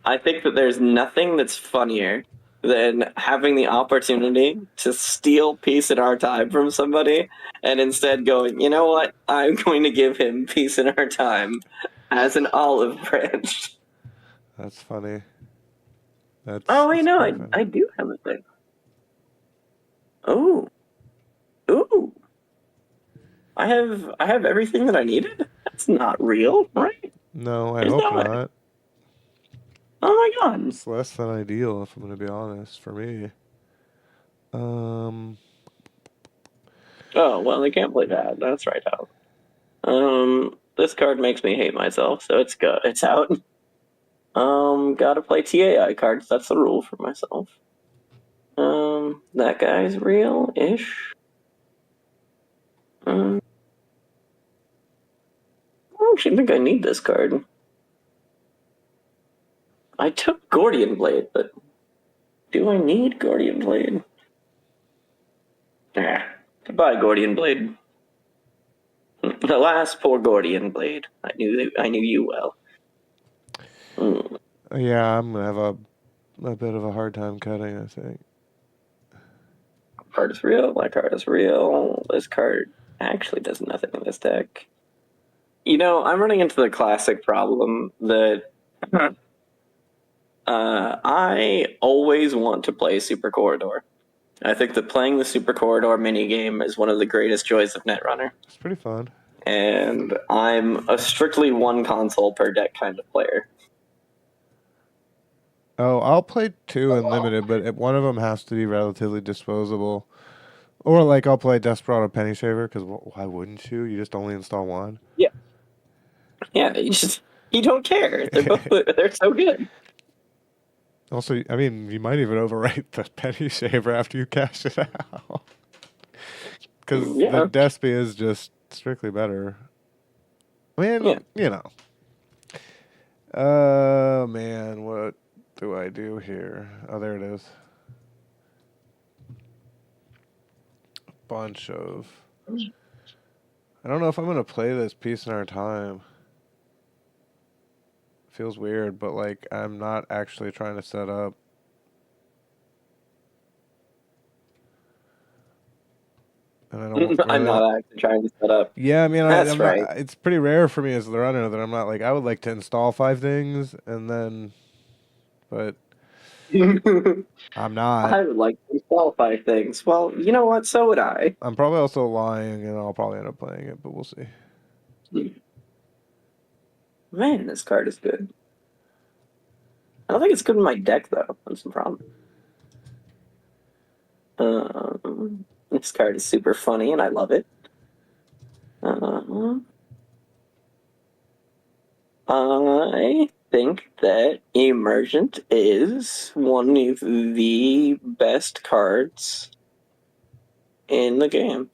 I think that there's nothing that's funnier than having the opportunity to steal peace in our time from somebody and instead going, you know what? I'm going to give him peace in our time as an olive branch. That's funny. Oh, wait, That's no, pretty funny. I do have a thing. Oh, ooh. I have everything that I needed? That's not real, right? No, I There's hope no way. not. Oh my god. It's less than ideal, if I'm going to be honest, for me. Oh, well, I can't play that. That's right out. This card makes me hate myself, so it's out. Gotta play TAI cards. That's the rule for myself. That guy's real-ish. I don't actually think I need this card. I took Gordian Blade, but do I need Gordian Blade? Nah. Goodbye, Gordian Blade. Alas, poor Gordian Blade. I knew you well. Yeah, I'm going to have a bit of a hard time cutting, I think. Card is real. My card is real. This card actually does nothing in this deck. You know, I'm running into the classic problem that I always want to play Super Corridor. I think that playing the Super Corridor minigame is one of the greatest joys of Netrunner. It's pretty fun. And I'm a strictly one console per deck kind of player. Oh, I'll play 2 unlimited, but one of them has to be relatively disposable. Or like I'll play Desperado Penny Shaver, because why wouldn't you? You just only install one. Yeah. Yeah, you don't care. They're so good. Also, I mean, you might even overwrite the Penny Shaver after you cash it out. Because Yeah. the Despy is just strictly better. I mean, Yeah. you know. Oh, man, what do I do here? Oh, there it is. Bunch of... I don't know if I'm going to play this piece in our time. feels weird, but like I'm not actually trying to set up. And I don't I'm really. not actually trying to set up. Yeah, I mean, That's I'm not. right. It's pretty rare for me as the runner that I'm not like I would like to install 5 things and then, but I'm not. I would like to qualify things. Well, you know what? So would I. I'm probably also lying, and I'll probably end up playing it, but we'll see. Man, this card is good. I don't think it's good in my deck though. That's the problem. This card is super funny, and I love it. I think that Emergent is one of the best cards in the game.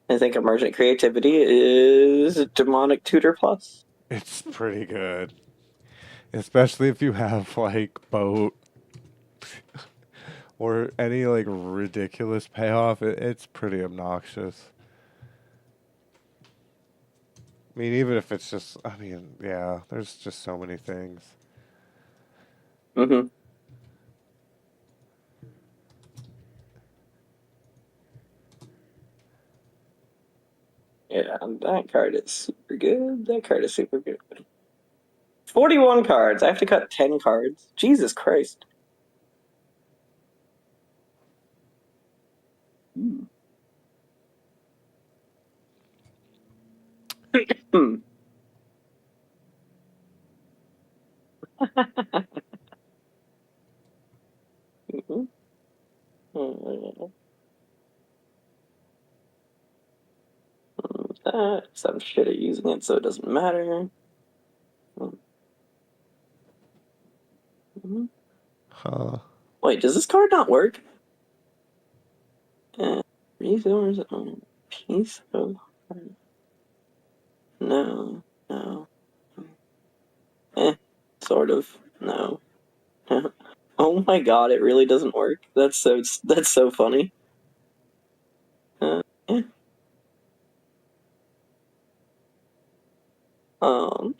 I think Emergent Creativity is Demonic Tutor Plus. It's pretty good, especially if you have like boat or any like ridiculous payoff. It's pretty obnoxious. I mean, even if it's just, I mean, yeah, there's just so many things. Mm-hmm. Yeah, that card is super good. That card is super good. 41 cards. I have to cut 10 cards. Jesus Christ. Hmm. Some shit at using it, so it doesn't matter. Huh. Wait, does this card not work? Resource piece of no, no. Sort of. No. Oh my god, it really doesn't work. That's so funny. Eh. Um,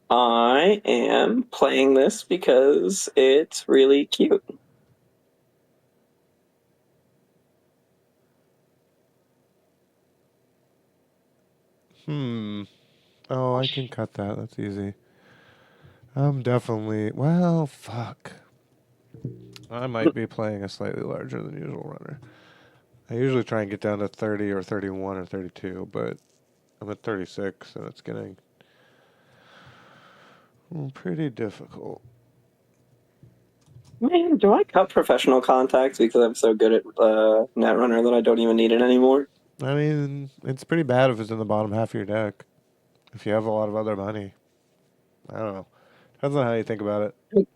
I am playing this because it's really cute. Oh, I can cut that. That's easy. I'm definitely. Well, fuck. I might be playing a slightly larger than usual runner. I usually try and get down to 30 or 31 or 32, but I'm at 36, and it's getting pretty difficult. Man, do I cut professional contacts because I'm so good at Netrunner that I don't even need it anymore? I mean, it's pretty bad if it's in the bottom half of your deck. If you have a lot of other money. I don't know. Depends on how you think about it.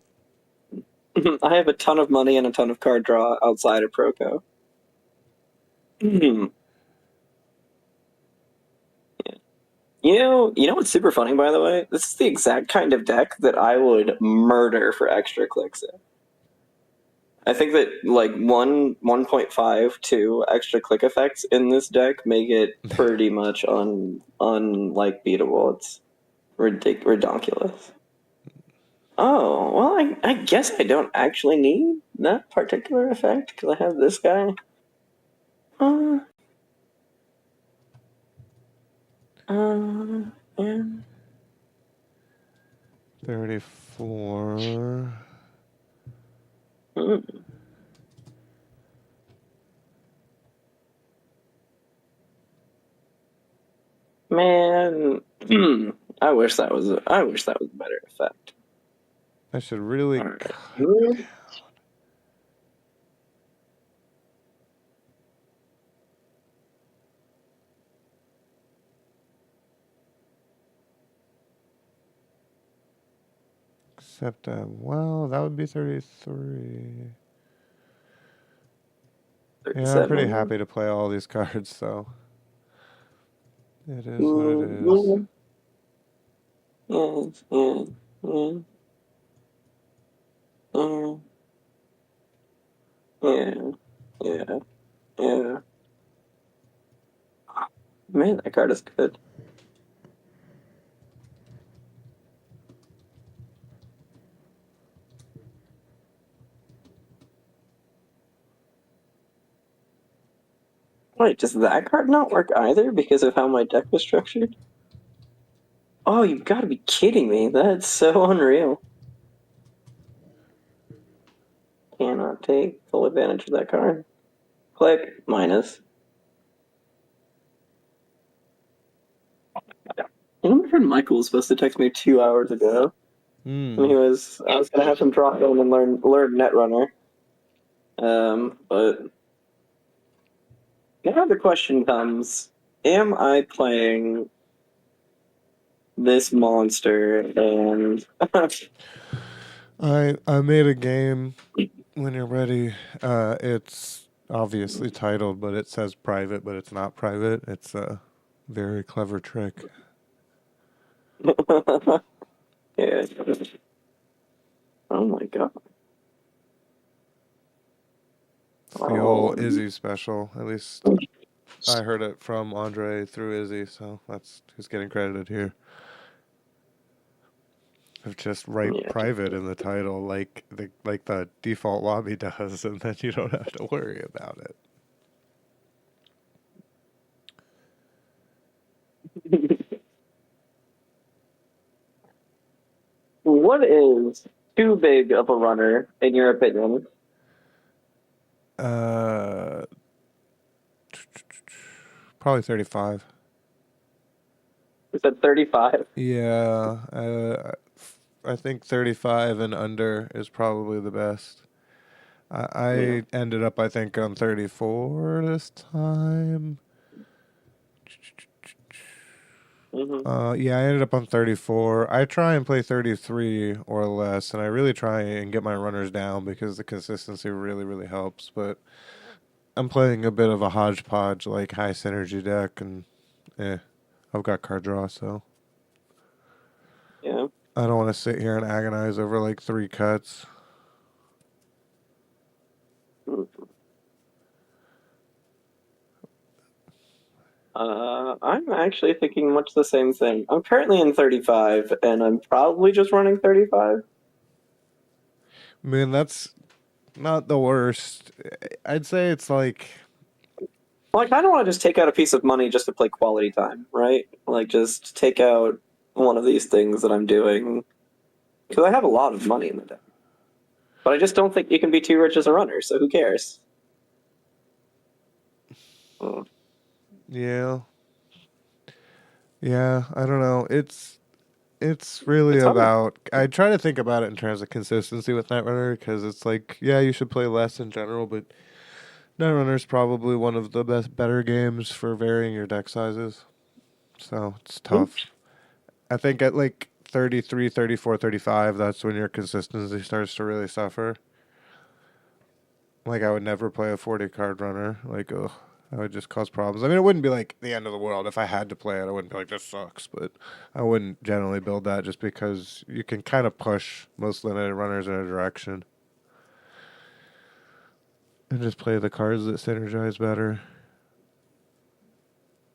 I have a ton of money and a ton of card draw outside of Proco. You know what's super funny, by the way? This is the exact kind of deck that I would murder for extra clicks in. I think that like 1.5 to extra click effects in this deck make it pretty much like beatable. It's ridiculous. Oh, well, I guess I don't actually need that particular effect because I have this guy. Yeah. 34. Mm. Man, I wish that was a better effect. I should really All right. cut down. Except, well, that would be 33. Yeah, I'm pretty 37. happy to play all these cards, so it is what it is. Yeah, yeah, yeah, yeah, yeah, yeah, yeah. Man, that card is good. Wait, does that card not work either because of how my deck was structured? Oh, you've got to be kidding me. That's so unreal. Cannot take full advantage of that card. Click. Minus. You know, my friend Michael was supposed to text me 2 hours ago. And Hmm. I was gonna have him drop in and learn netrunner. But now the question comes: am I playing this monster? And I made a game. When you're ready, it's obviously titled, but it says private, but it's not private. It's a very clever trick. yeah. Oh my god. It's the Oh, old Izzy special. At least I heard it from Andre through Izzy, so that's who's getting credited here. Of just write yeah. private in the title, like the default lobby does, and then you don't have to worry about it. What is too big of a runner in your opinion? Uh, Probably 35. Is that 35? Yeah, I think 35 and under is probably the best. Yeah. I ended up, I think, on 34 this time. Mm-hmm. Yeah, I ended up on 34. I try and play 33 or less, and I really try and get my runners down because the consistency really, really helps. But I'm playing a bit of a hodgepodge, like high synergy deck, and I've got card draw, so Yeah. I don't want to sit here and agonize over like three cuts. I'm actually thinking much the same thing. I'm currently in 35, and I'm probably just running 35. I mean, that's not the worst. I'd say it's like, Like, I don't want to just take out a piece of money just to play quality time, right? Like, just take out one of these things that I'm doing because I have a lot of money in the deck. But I just don't think you can be too rich as a runner, so who cares? Oh, yeah, yeah, I don't know. It's really it's hard. about. I try to think about it in terms of consistency with Netrunner because it's like, yeah, you should play less in general, but Netrunner is probably one of the better games for varying your deck sizes. So it's Hmm? tough. I think at like 33, 34, 35, that's when your consistency starts to really suffer. Like I would never play a 40 card runner. Like, ugh, that would just cause problems. I mean, it wouldn't be like the end of the world if I had to play it. I wouldn't be like this sucks, but I wouldn't generally build that just because you can kind of push most limited runners in a direction and just play the cards that synergize better.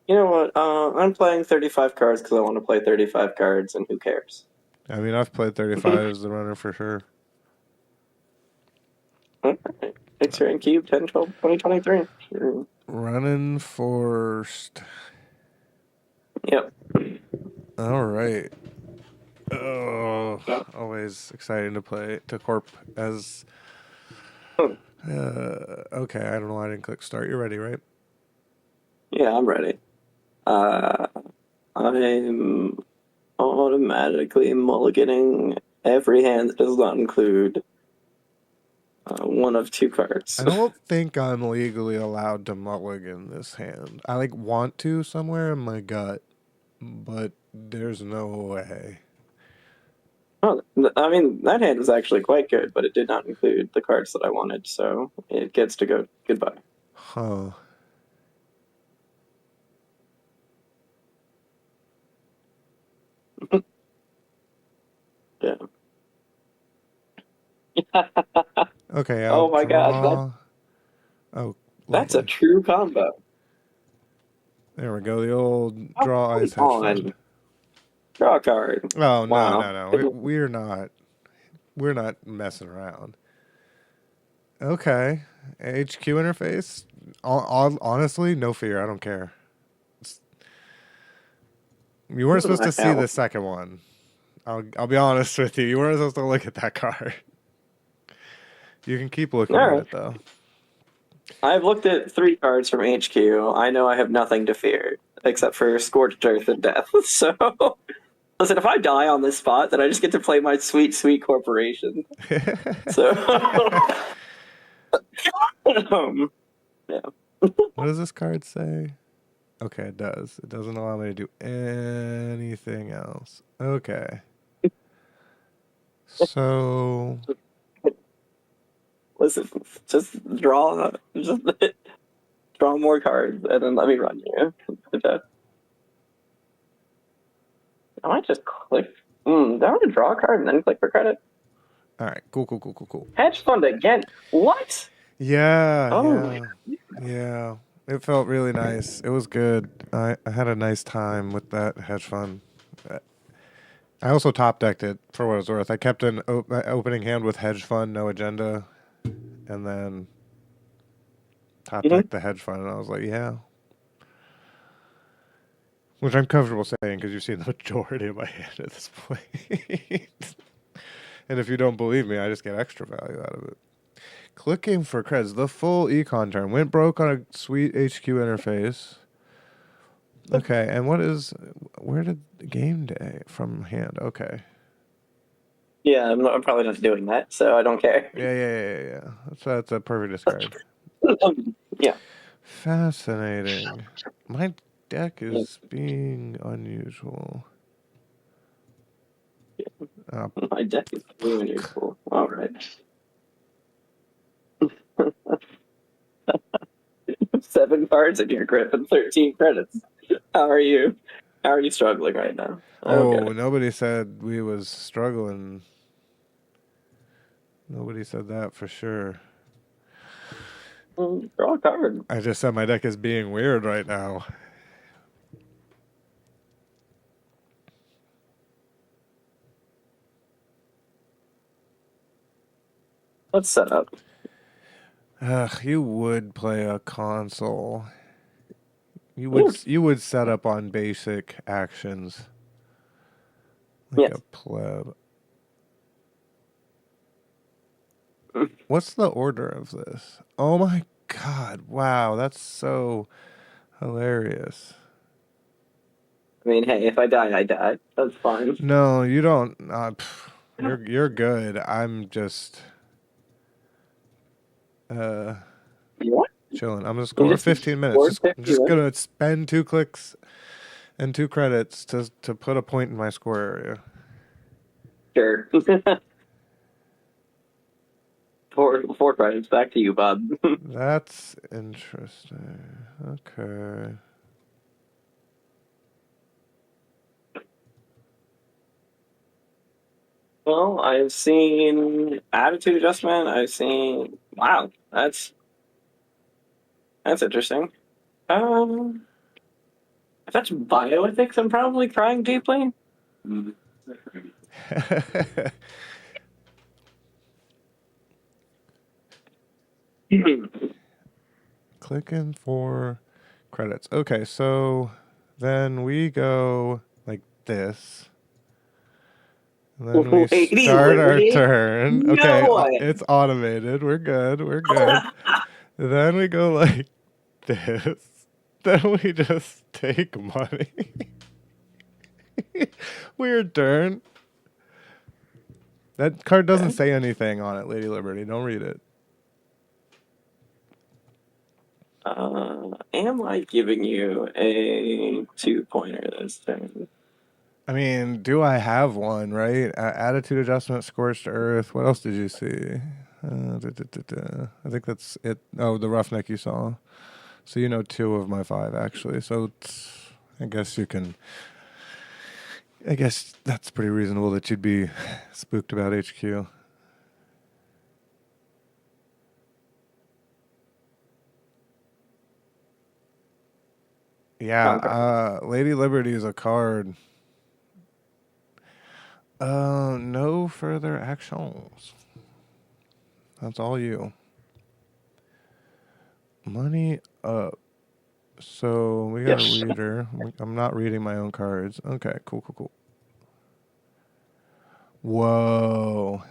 You know what? I'm playing 35 cards because I want to play 35 cards, and who cares? I mean, I've played 35 as the runner for sure. Alright. X-Ray Cube 10/12/2023. Sure. Running first. Yep. All right. Oh, always exciting to play to corp as. Okay, I don't know why I didn't click start. You're ready, right? Yeah, I'm ready. Uh, I'm automatically mulliganing every hand that does not include one of two cards. I don't think I'm legally allowed to mulligan this hand. I like want to somewhere in my gut, but there's no way. Oh, I mean, that hand is actually quite good, but it did not include the cards that I wanted, so it gets to go goodbye. Huh. Yeah. Okay, I'll Oh my god, draw. Oh, that's a lovely. true combo. There we go. The old Oh, draw come ice hedge fund. on. Draw a card. Oh no, Wow. no, no. We're not. We're not messing around. Okay. HQ interface. Honestly, no fear. I don't care. You weren't supposed to see the second one. I'll be honest with you. You weren't supposed to look at that card. You can keep looking All at right. it though. I've looked at 3 cards from HQ. I know I have nothing to fear except for Scorched Earth and Death. So, listen, if I die on this spot, then I just get to play my sweet, sweet corporation. So, yeah. What does this card say? Okay, it does. It doesn't allow me to do anything else. Okay. So Listen, just just draw more cards, and then let me run you. I might just click. Do I want to draw a card and then click for credit? all right, cool. Hedge fund again. What? Yeah, Oh, yeah. It felt really nice. It was good. I had a nice time with that hedge fund. I also top decked it for what it was worth. I kept an opening hand with hedge fund, no agenda, and then top mm-hmm. decked the hedge fund, and I was like, yeah. Which I'm comfortable saying because you've seen the majority of my hand at this point. And if you don't believe me, I just get extra value out of it. Clicking for creds. The full econ turn. Went broke on a sweet HQ interface. Okay, and where did game day from hand? Okay. Yeah, I'm probably not doing that, so I don't care. Yeah. That's a perfect discard. Yeah. Fascinating. My deck is being unusual. My deck is really unusual. All right. 7 cards in your grip and 13 credits. How are you? How are you struggling right now? I don't get Oh, it. nobody said we was struggling. Nobody said that for sure. Draw a card. I just said my deck is being weird right now. Let's set up. Ugh, you would play a console. You would set up on basic actions. Like Yes. a pleb. What's the order of this? Oh my god, wow, that's so hilarious. I mean, hey, if I die, I die. That's fine. No, you don't. You're good. I'm just What? chilling. I'm gonna You score just 15 minutes. scored I'm 50 just wins? gonna spend 2 clicks and 2 credits to put a point in my score area. Sure. Four credits. Back to you, Bob. That's interesting. Okay. Well, I've seen attitude adjustment. I've seen. Wow, that's interesting. If that's bioethics, I'm probably crying deeply. Clicking for credits. Okay, so then we go like this. And then we Lady start our Liberty? turn. No Okay, way. it's automated. We're good. We're good. Then we go like this. Then we just take money. Weird turn. That card doesn't say anything on it, Lady Liberty. Don't read it. Am I giving you a 2-pointer this turn? I mean, do I have one, right? Attitude adjustment, scorched earth. What else did you see? I think that's it. Oh, the roughneck you saw. So you know 2 of my 5, actually. So I guess you can... I guess that's pretty reasonable that you'd be spooked about HQ. Yeah, Lady Liberty is a card. No further actions. That's all you. Money up. So we got a Yes. reader. I'm not reading my own cards. Okay, cool. Whoa.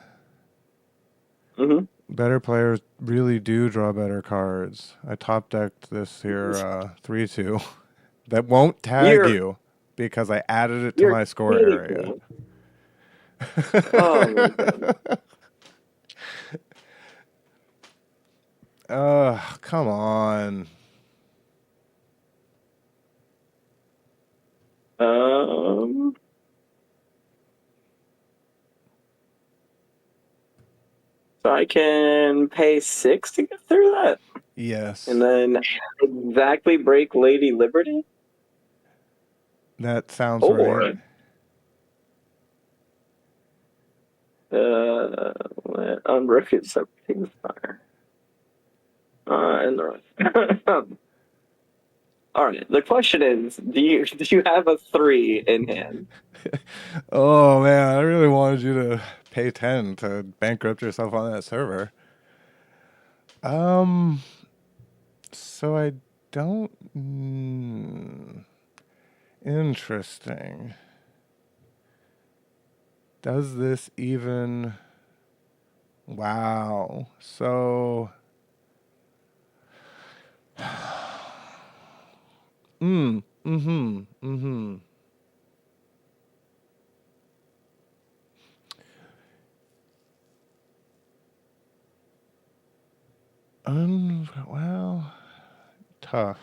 Mm-hmm. Better players really do draw better cards. I top decked this here 3-2. That won't tag You're you because I added it to you're my score kidding area. me. Oh my god. Come on. Um. So I can pay 6 to get through that, and Yes. then exactly break Lady Liberty, That sounds right. or let unbreak it separating fire. And the rest. All right. The question is, do you have a 3 in hand? Oh man, I really wanted you to pay 10 to bankrupt yourself on that server. Um, so I don't. Interesting. Does this even. Wow. So. Mm-hmm. Well, tough.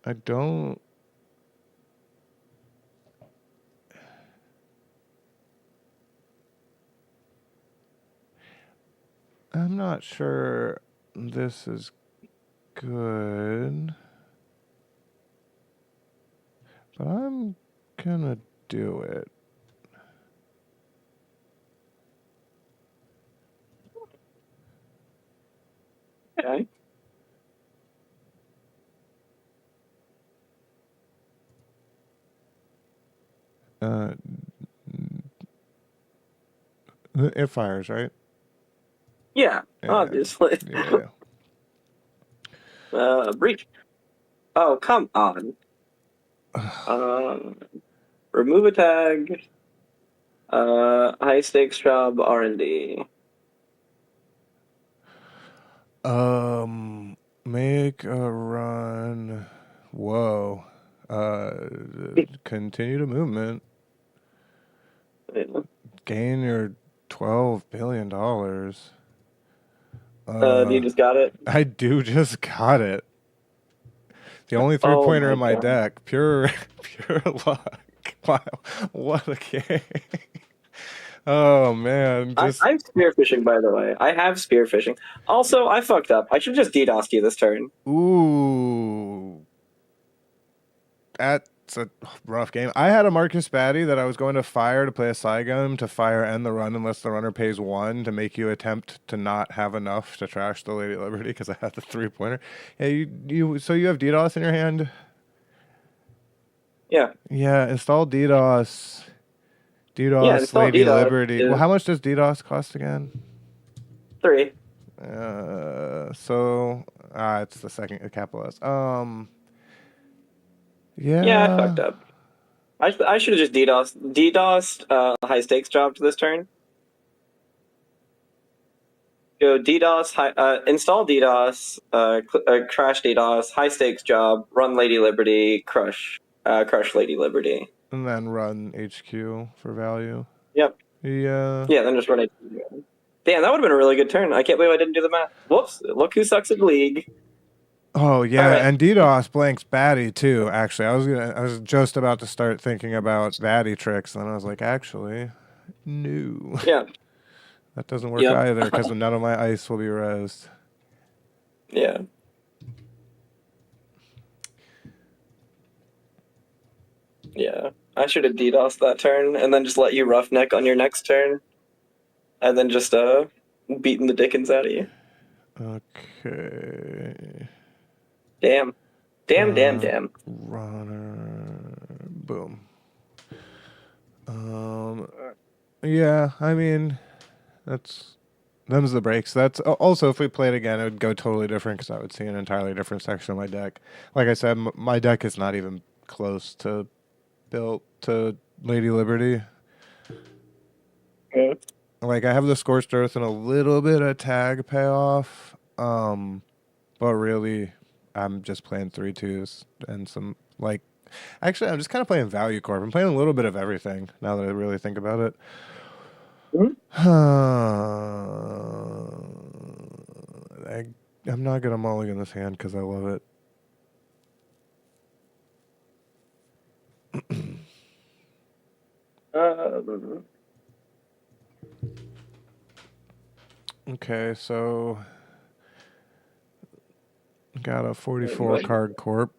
I don't. I'm not sure this is good, but I'm gonna do it. Okay. Uh, it fires, right? Yeah, Yeah, obviously. yeah. Breach. Oh, come on. Um, remove a tag. High stakes job R&D. Make a run. Whoa. Uh, Continue the movement. Gain your $12 billion. You just got it. I do just got it. The only three Oh pointer my in my god. deck. Pure luck. Wow, what a game. Oh man, just I'm spearfishing, by the way. I have spearfishing. Also, I fucked up. I should just DDoS you this turn. ooh, that's a rough game. I had a Marcus Batty that I was going to fire to play a Saigon to fire end the run unless the runner pays 1 to make you attempt to not have enough to trash the Lady Liberty because I had the 3 pointer. Yeah, so you have DDoS in your hand? Yeah. Yeah, install DDoS. Yeah, DDoS install Lady DDoS Liberty. Well, is how much does DDoS cost again? 3. So it's the second capital S. Yeah, I fucked Yeah. up. I should have just DDoSed high stakes job to this turn. Go DDoS, install DDoS, crash DDoS, high stakes job, run Lady Liberty, crush Lady Liberty. And then run HQ for value. Yep. Yeah. Yeah, then just run it. Damn, that would have been a really good turn. I can't believe I didn't do the math. Whoops! Look who sucks at League. Oh All yeah, right. and DDoS blanks Batty too. Actually, I was just about to start thinking about Batty tricks, and I was like, actually, no, Yeah. that doesn't work Yep. either because none of my ice will be rezzed. Yeah. Yeah. I should have DDoSed that turn and then just let you roughneck on your next turn, and then just beating the dickens out of you. Okay. Damn. Damn. Runner. Boom. Yeah, I mean, that's Them's the breaks. That's also if we played again, it would go totally different because I would see an entirely different section of my deck. Like I said, my deck is not even close to built to Lady Liberty. Yeah. Like I have the Scorched Earth and a little bit of tag payoff, but really, I'm just playing 3/2s and some like. Actually, I'm just kind of playing Value Corp. I'm playing a little bit of everything now that I really think about it. Mhm. I'm not gonna mulligan this hand because I love it. Um, Okay, so got a 44 card corp.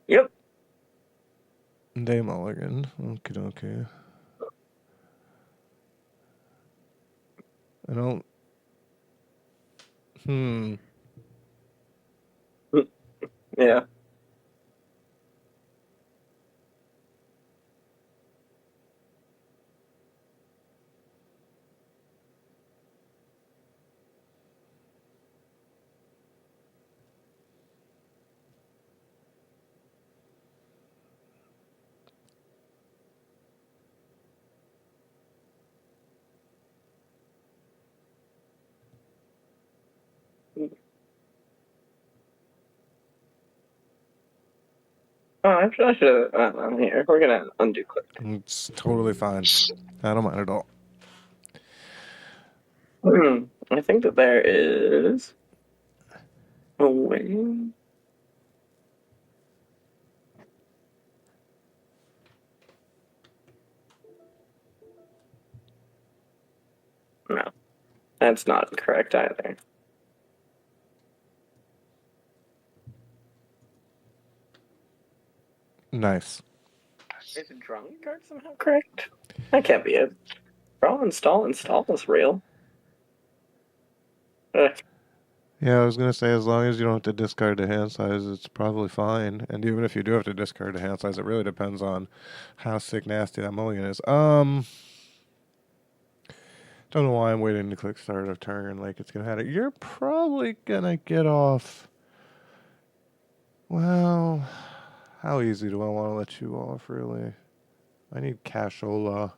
yep. Day mulligan. Okie dokie. I don't. Hmm. Yeah. Oh, I should. I'm here. We're gonna undo click. It's totally fine. I don't mind at all. I think that there is a way. No, that's not correct either. Nice. Is drawing card somehow correct? That can't be it. Draw, install is real. Yeah, I was gonna say as long as you don't have to discard the hand size, it's probably fine. And even if you do have to discard the hand size, it really depends on how sick nasty that mulligan is. Don't know why I'm waiting to click start of turn like it's gonna have it. You're probably gonna get off. Well, how easy do I want to let you off? Really, I need cashola.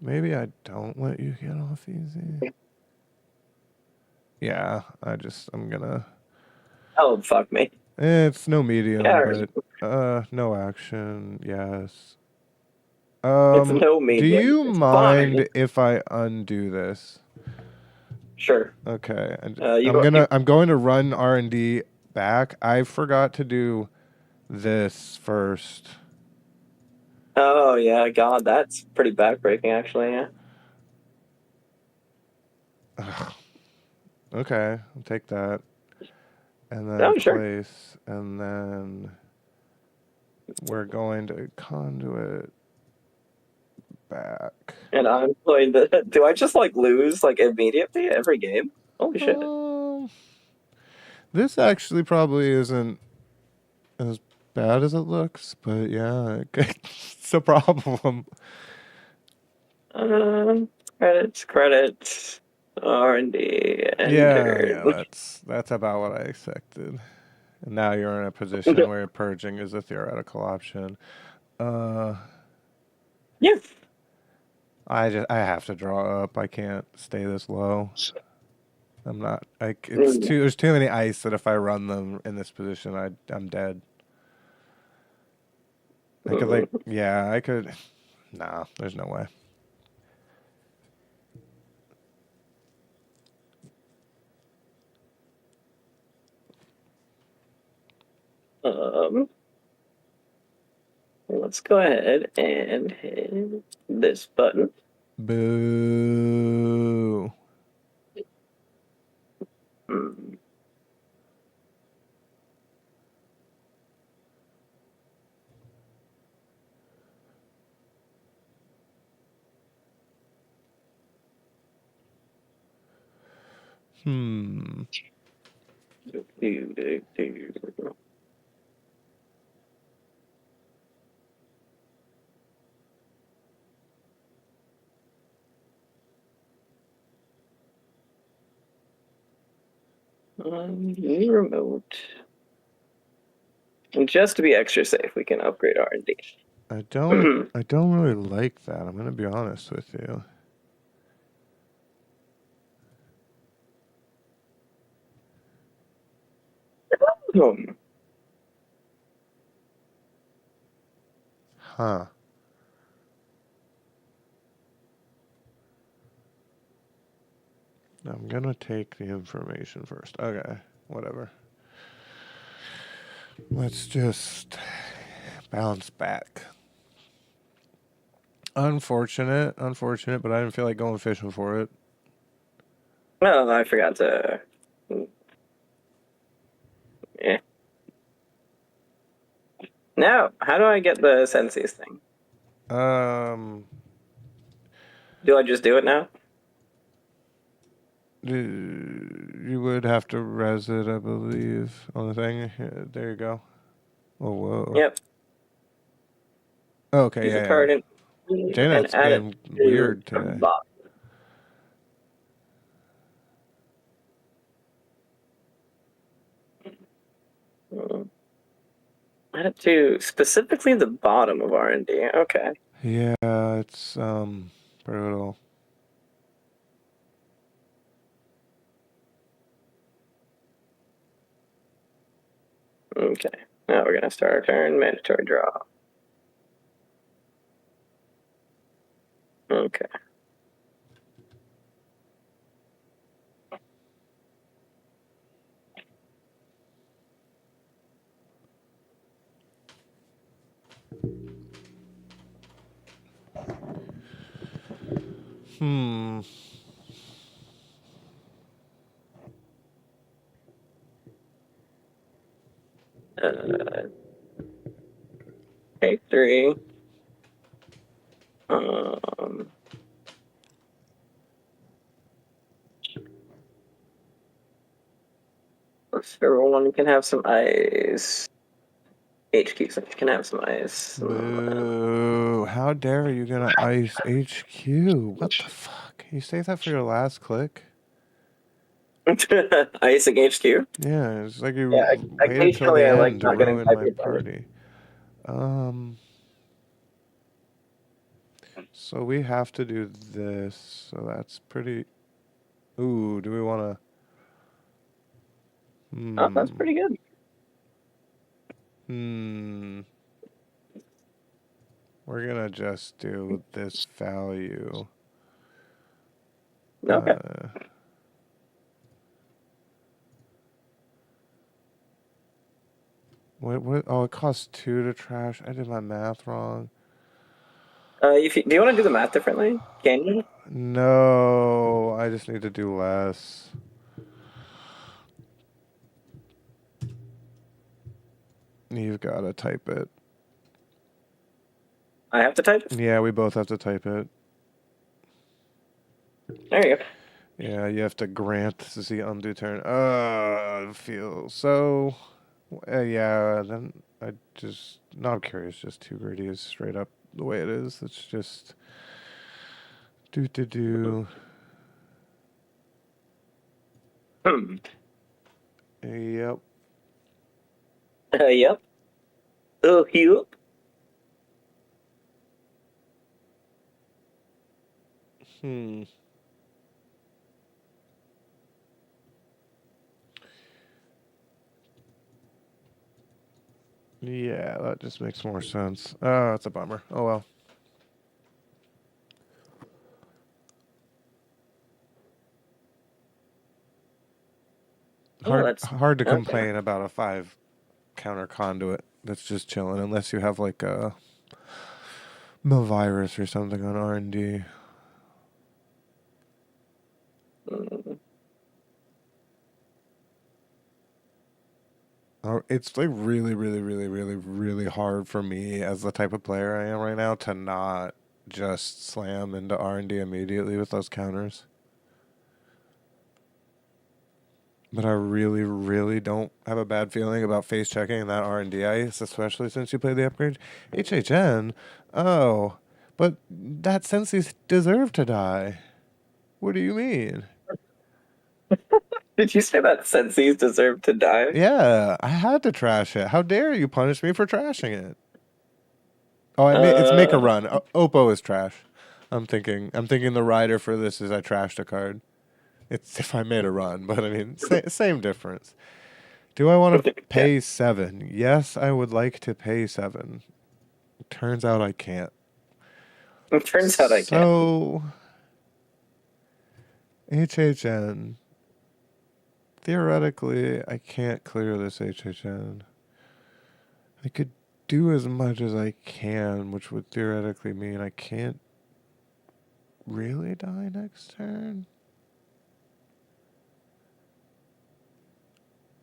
Maybe I don't let you get off easy. Yeah, I'm gonna. Oh, fuck me. It's no medium, Yeah, but no action. Yes. it's no Do medium. you It's fine. mind if I undo this? Sure. Okay, You go. You, I'm going to run R&D back. I forgot to do this first. oh yeah, God, that's pretty backbreaking, actually. Yeah. Ugh. Okay, I'll take that. And then Oh, sure. place, and then we're going to conduit back. And I'm going to. Do I just like lose like immediately every game? Holy shit. Um, this actually probably isn't as bad as it looks, but yeah, it's a problem. Credits, R&D, Yeah, entered. that's about what I expected. And now you're in a position where purging is a theoretical option. Uh, Yeah. I have to draw up. I can't stay this low. I'm not like it's too. There's too many ice that if I run them in this position, I'm dead. I could like yeah, I could. Nah, there's no way. Um, let's go ahead and hit this button. Boo. Hmm. Hmm. New remote. And just to be extra safe, we can upgrade R&D. I don't really like that. I'm gonna be honest with you. Huh. I'm gonna take the information first. Okay, whatever. Let's just bounce back. Unfortunate, but I didn't feel like going fishing for it. Well, I forgot to. Yeah. Now, how do I get the Sensi's thing? Um, Do I just do it now? you would have to res it, I believe, on the thing. Yeah, there you go. Oh, whoa. Yep. Okay, Use a yeah, card and Janet's add it being to weird the today. box. Add it to specifically the bottom of R&D. Okay. Yeah, it's brutal. Okay. Now we're gonna start our turn. Mandatory draw. Okay. Hmm. Take 3. Um. Everyone can have some ice. HQ can have some ice. Boo. How dare you gonna ice HQ? What the fuck? You save that for your last click? Icing HQ. Yeah, it's like you Yeah, waited till the occasionally I like end to not getting ruin my piped on party. So we have to do this. So that's pretty. Ooh, do we want to? Oh, that's pretty good. We're gonna just do this value. Okay. What? Oh, it costs 2 to trash. I did my math wrong. Do you want to do the math differently? Can you? No, I just need to do less. You've got to type it. I have to type? Yeah, we both have to type it. There you go. Yeah, you have to grant the undo turn. I feel so. Yeah, then I just not curious. Just too greedy is straight up the way it is. It's just do. Hmm. Yep. Yep. Oh, yep. Yeah, that just makes more sense. Oh, that's a bummer. Oh well. Oh, Hard to okay. complain about a 5 counter conduit that's just chilling, unless you have like a virus or something on R&D. It's like really hard for me as the type of player I am right now to not just slam into R&D immediately with those counters. But I really don't have a bad feeling about face checking that R&D ice, especially since you played the upgrade. HHN? Oh, but that Sensi's deserve to die. What do you mean? Did you say that senses deserve to die? Yeah, I had to trash it. How dare you punish me for trashing it? Oh, it's make a Uh, run. Oppo is trash. I'm thinking the rider for this is I trashed a card. It's if I made a run, but I mean, same difference. Do I want to yeah. pay 7? Yes, I would like to pay 7. Turns out I can't. It turns out I can. So, HHN. Theoretically, I can't clear this HHN. I could do as much as I can, which would theoretically mean I can't really die next turn.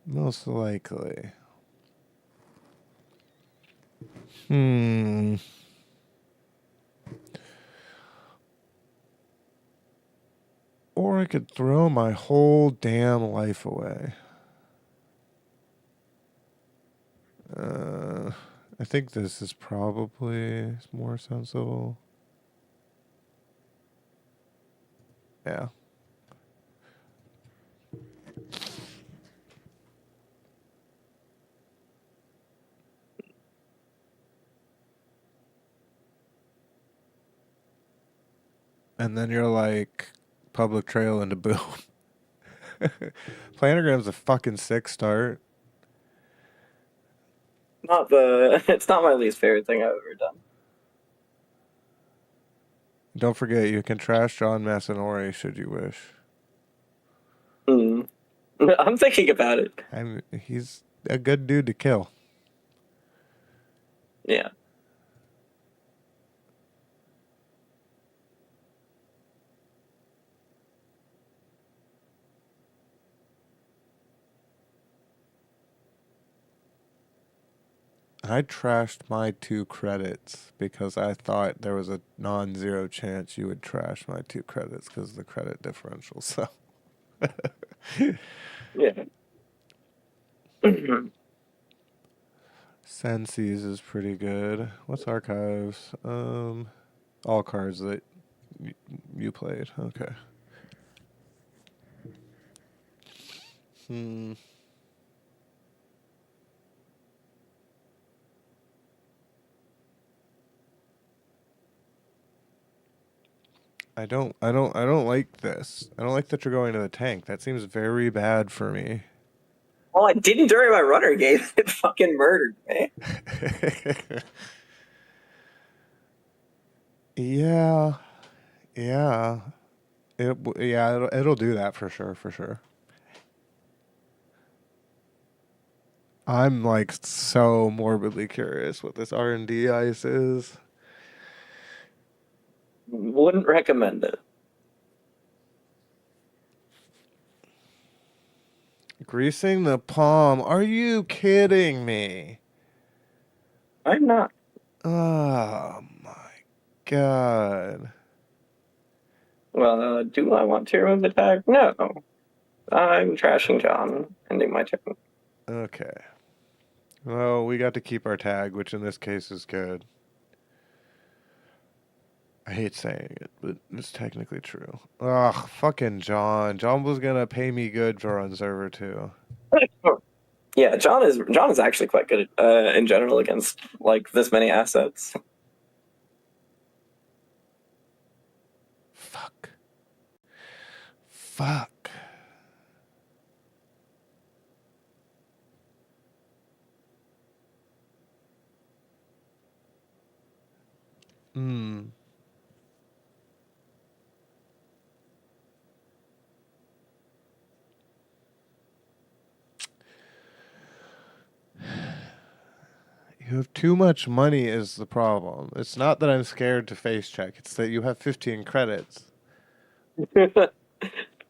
Most likely. Hmm. Or I could throw my whole damn life away. Uh, I think this is probably more sensible. Yeah. And then you're like, public trail into boom. Planogram's a fucking sick start. Not the. It's not my least favorite thing I've ever done. Don't forget, you can trash John Massanori should you wish. Hmm. I'm thinking about it. He's a good dude to kill. Yeah. I trashed my 2 credits because I thought there was a non-zero chance you would trash my 2 credits because of the credit differential. So Yeah. Senses is pretty good. What's archives? All cards that you played. Okay. Hmm. I don't like this. I don't like that you're going to the tank. That seems very bad for me. Well, I didn't during my runner game. It fucking murdered me. Yeah. Yeah. It'll do that for sure, for sure. I'm like so morbidly curious what this R&D ice is. Wouldn't recommend it. Greasing the palm. Are you kidding me? I'm not. Oh my god. Well, do I want to remove the tag? No. I'm trashing John, ending my turn. Okay. Well, we got to keep our tag, which in this case is good. I hate saying it, but it's technically true. Ugh, fucking John. John was gonna pay me good for on server 2. Yeah, John is actually quite good in general against like this many assets. Fuck. Fuck. Hmm. You have too much money is the problem. It's not that I'm scared to face check. It's that you have 15 credits.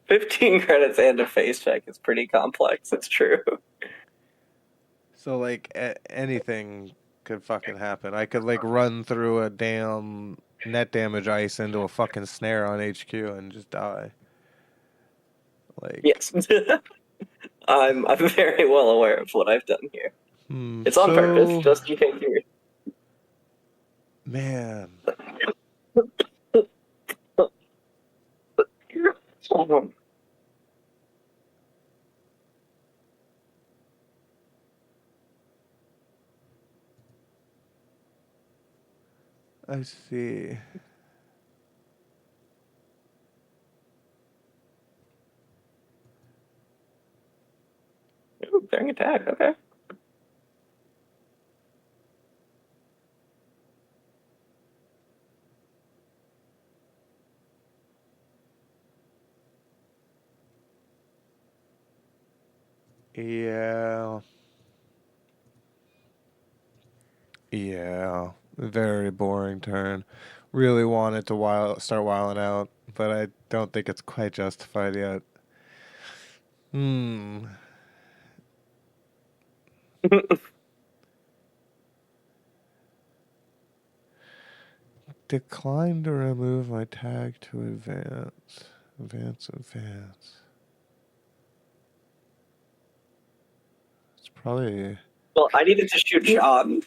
15 credits and a face check is pretty complex. It's true. So like anything could fucking happen. I could like run through a damn net damage ice into a fucking snare on HQ and just die. Like, Yes. I'm very well aware of what I've done here. It's on purpose, so just in case you man, were. I see. Ooh, daring attack. Okay. Yeah. Yeah. Very boring turn. Really wanted to start wilding out, but I don't think it's quite justified yet. Hmm. Decline to remove my tag to advance. Advance. It's probably. Well, I needed to shoot John.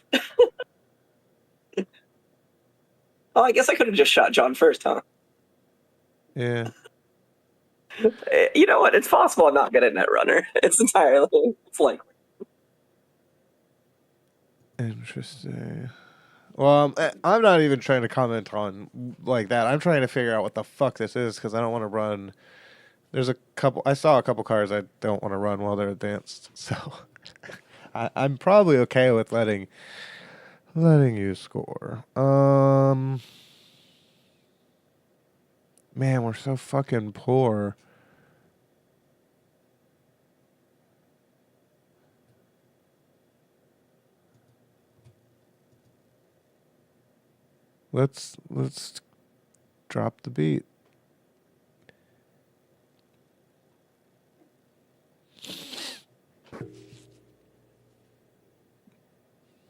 Oh, I guess I could have just shot John first, huh? Yeah. You know what? It's possible I'm not good at Netrunner. It's entirely. It's like. Interesting. Well, I'm not even trying to comment on like that. I'm trying to figure out what the fuck this is because I don't want to run. There's a couple. I saw a couple cars I don't want to run while they're advanced. So I'm probably okay with letting you score. Man, we're so fucking poor. Let's drop the beat.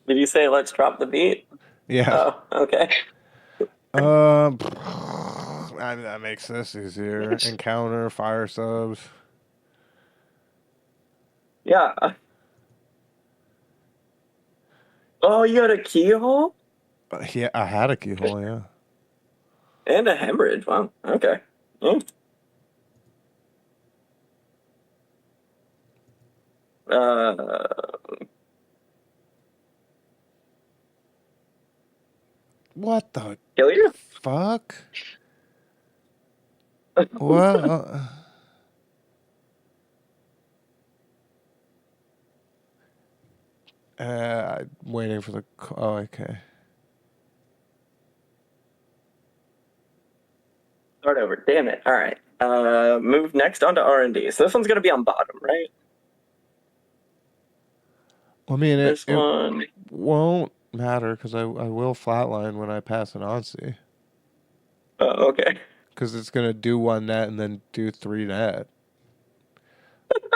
Did you say let's drop the beat? Yeah. Oh, okay. That makes this easier. Encounter, fire subs. Yeah. Oh, you had a keyhole? Yeah, I had a keyhole, yeah. And a hemorrhage. Wow. Okay. Yeah. What the Kill you? fuck? What? I'm waiting for the. Oh, okay. Start over. Damn it. All right. Move next onto R&D. So this one's gonna be on bottom, right? I mean, This it one. won't matter because I will flatline when I pass an ONSI. Oh, okay. Because it's gonna do one net and then do three net.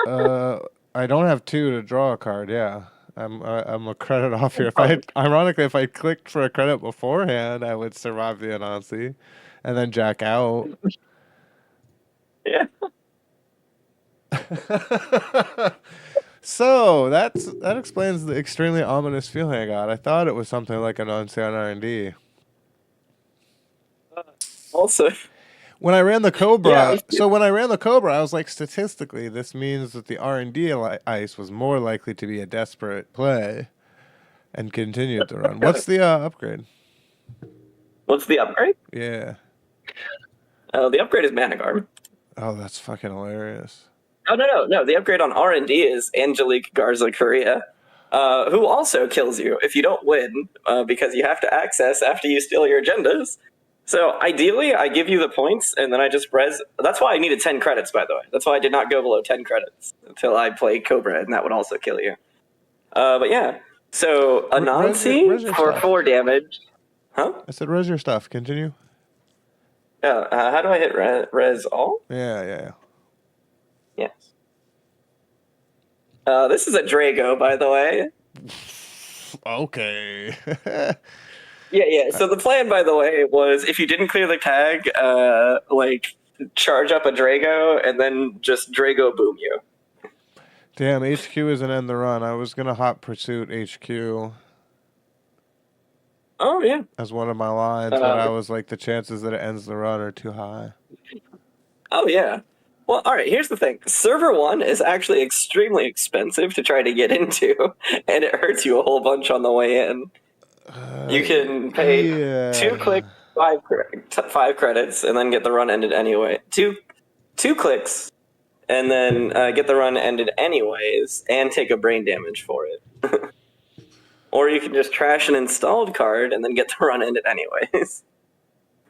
I don't have two to draw a card. Yeah, I'm a credit off here. Ironically, if I clicked for a credit beforehand, I would survive the Anansi, and then jack out. Yeah. So that explains the extremely ominous feeling I got. I thought it was something like an Anansi on R&D. Also. When I ran the Cobra, Yeah. when I ran the Cobra, I was like, statistically, this means that the R&D ice was more likely to be a desperate play, and continued to run. What's the upgrade? What's the upgrade? Yeah. The upgrade is Mana Garb. Oh, that's fucking hilarious. Oh no! The upgrade on R&D is Angelique Garza Korea, who also kills you if you don't win, because you have to access after you steal your agendas. So ideally, I give you the points, and then I just res. That's why I needed 10 credits, by the way. That's why I did not go below 10 credits until I played Cobra, and that would also kill you. But yeah, so Res Anansi your for stuff. 4 damage. Huh? I said res your stuff. Continue. Yeah. How do I hit res all? Yeah. Yes. This is a Drago, by the way. Okay. Yeah. So the plan, by the way, was if you didn't clear the tag, charge up a Drago and then just Drago boom you. Damn, HQ isn't end the run. I was gonna hot pursuit HQ Oh yeah. as one of my lines, but I was like, the chances that it ends the run are too high. Oh yeah. Well, all right. Here's the thing. Server 1 is actually extremely expensive to try to get into, and it hurts you a whole bunch on the way in. You can pay two Yeah. clicks, five credits, and then get the run ended anyway. Two clicks, and then get the run ended anyways, and take a brain damage for it. Or you can just trash an installed card and then get the run ended anyways.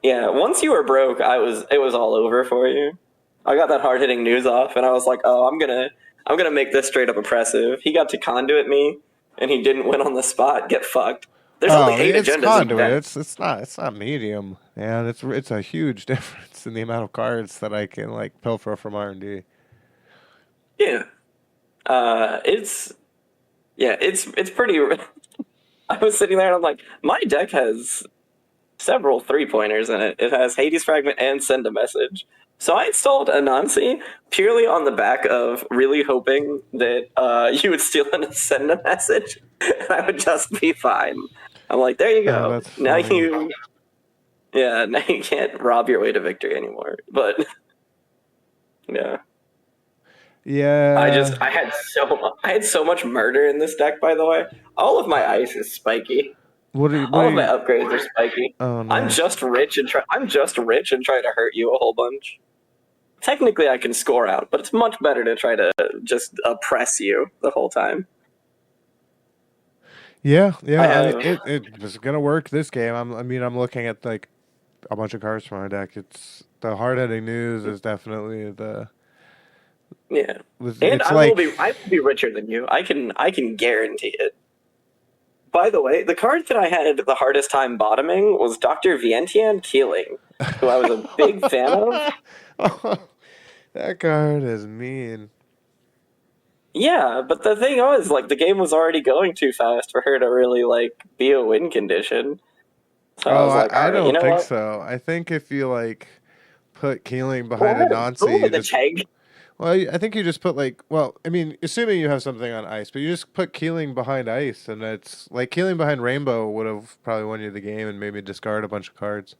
Yeah, once you were broke, it was all over for you. I got that hard hitting news off, and I was like, oh, I'm gonna make this straight up oppressive. He got to conduit me, and he didn't win on the spot. Get fucked. There's only Oh, 8 it's agendas in the conduit. deck. It's not medium, and it's a huge difference in the amount of cards that I can like pilfer from R&D. Yeah, it's it's pretty. I was sitting there and I'm like, my deck has several 3-pointers in it. It has Hades Fragment and Send a Message. So I installed Anansi purely on the back of really hoping that you would steal and send a message, and I would just be fine. I'm like, there you Oh, go. that's funny. Now you can't rob your way to victory anymore. But yeah, Yeah. I had so much murder in this deck. By the way, all of my ice is spiky. What All are of my you? upgrades are spiky. Oh no. I'm just rich and try to hurt you a whole bunch. Technically, I can score out, but it's much better to try to just oppress you the whole time. Yeah, I yeah. I mean, have it was gonna work this game. I'm looking at like a bunch of cards from my deck. It's the hard hitting news is definitely the. yeah, and It's like. I will be richer than you. I can guarantee it. By the way, the card that I had the hardest time bottoming was Dr. Vientiane Keeling, who I was a big fan of. That card is mean. Yeah, but the thing was, like, the game was already going too fast for her to really like be a win condition. So I Oh, was like, all I right, you don't know think what? so. I think if you like put Keeling Well, behind I a had a Nancy, boom you in the just tank. well, I think you just put like I mean, assuming you have something on ice, but you just put Keeling behind ice, and it's like Keeling behind Rainbow would have probably won you the game and made me discard a bunch of cards.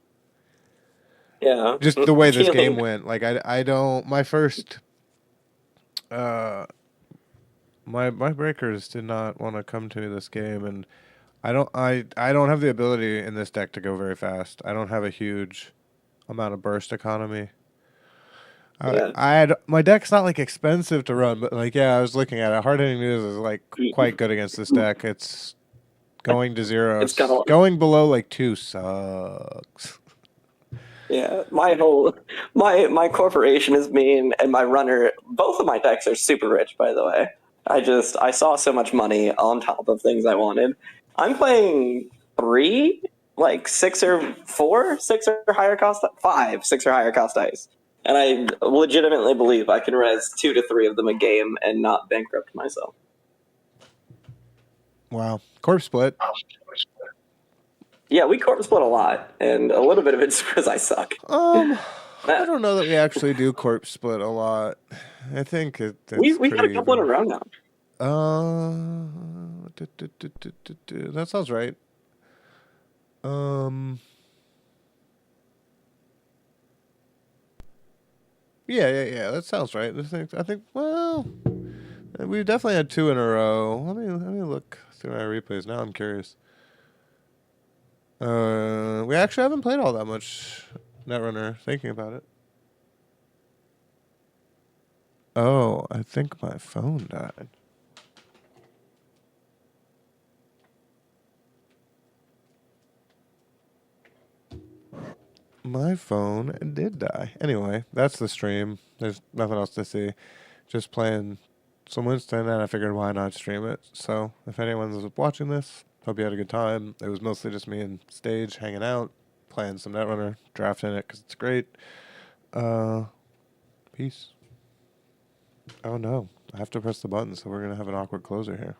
Yeah, Just the way this game Keeling. went, like I don't my first uh my breakers did not want to come to me this game, and I don't have the ability in this deck to go very fast. I don't have a huge amount of burst economy. Yeah. I had my deck's not like expensive to run, but like yeah, I was looking at it. Hard hitting news is like quite good against this deck. It's going to It's got a going below like 2 sucks. yeah. My corporation is mean, and my runner. Both of my decks are super rich, by the way. I saw so much money on top of things I wanted. I'm playing three, like six or higher cost, five, six or higher cost dice, and I legitimately believe I can res 2 to 3 of them a game and not bankrupt myself. Wow, corpse split. Yeah, we corp split a lot, and a little bit of it's because I suck. I don't know that we actually do corpse split a lot. I think it's We got a pretty couple in a even. row now. That sounds right. Um, yeah. That sounds right. I think. Well, we definitely had 2 in a row. Let me look through my replays now. I'm curious. We actually haven't played all that much Netrunner. Thinking about it. Oh, I think my phone died. My phone did die. Anyway, that's the stream. There's nothing else to see. Just playing some Winston, and I figured why not stream it. So if anyone's watching this, hope you had a good time. It was mostly just me and Stage hanging out, playing some Netrunner, drafting it because it's great. Peace. Oh no, I have to press the button, so we're gonna have an awkward closer here.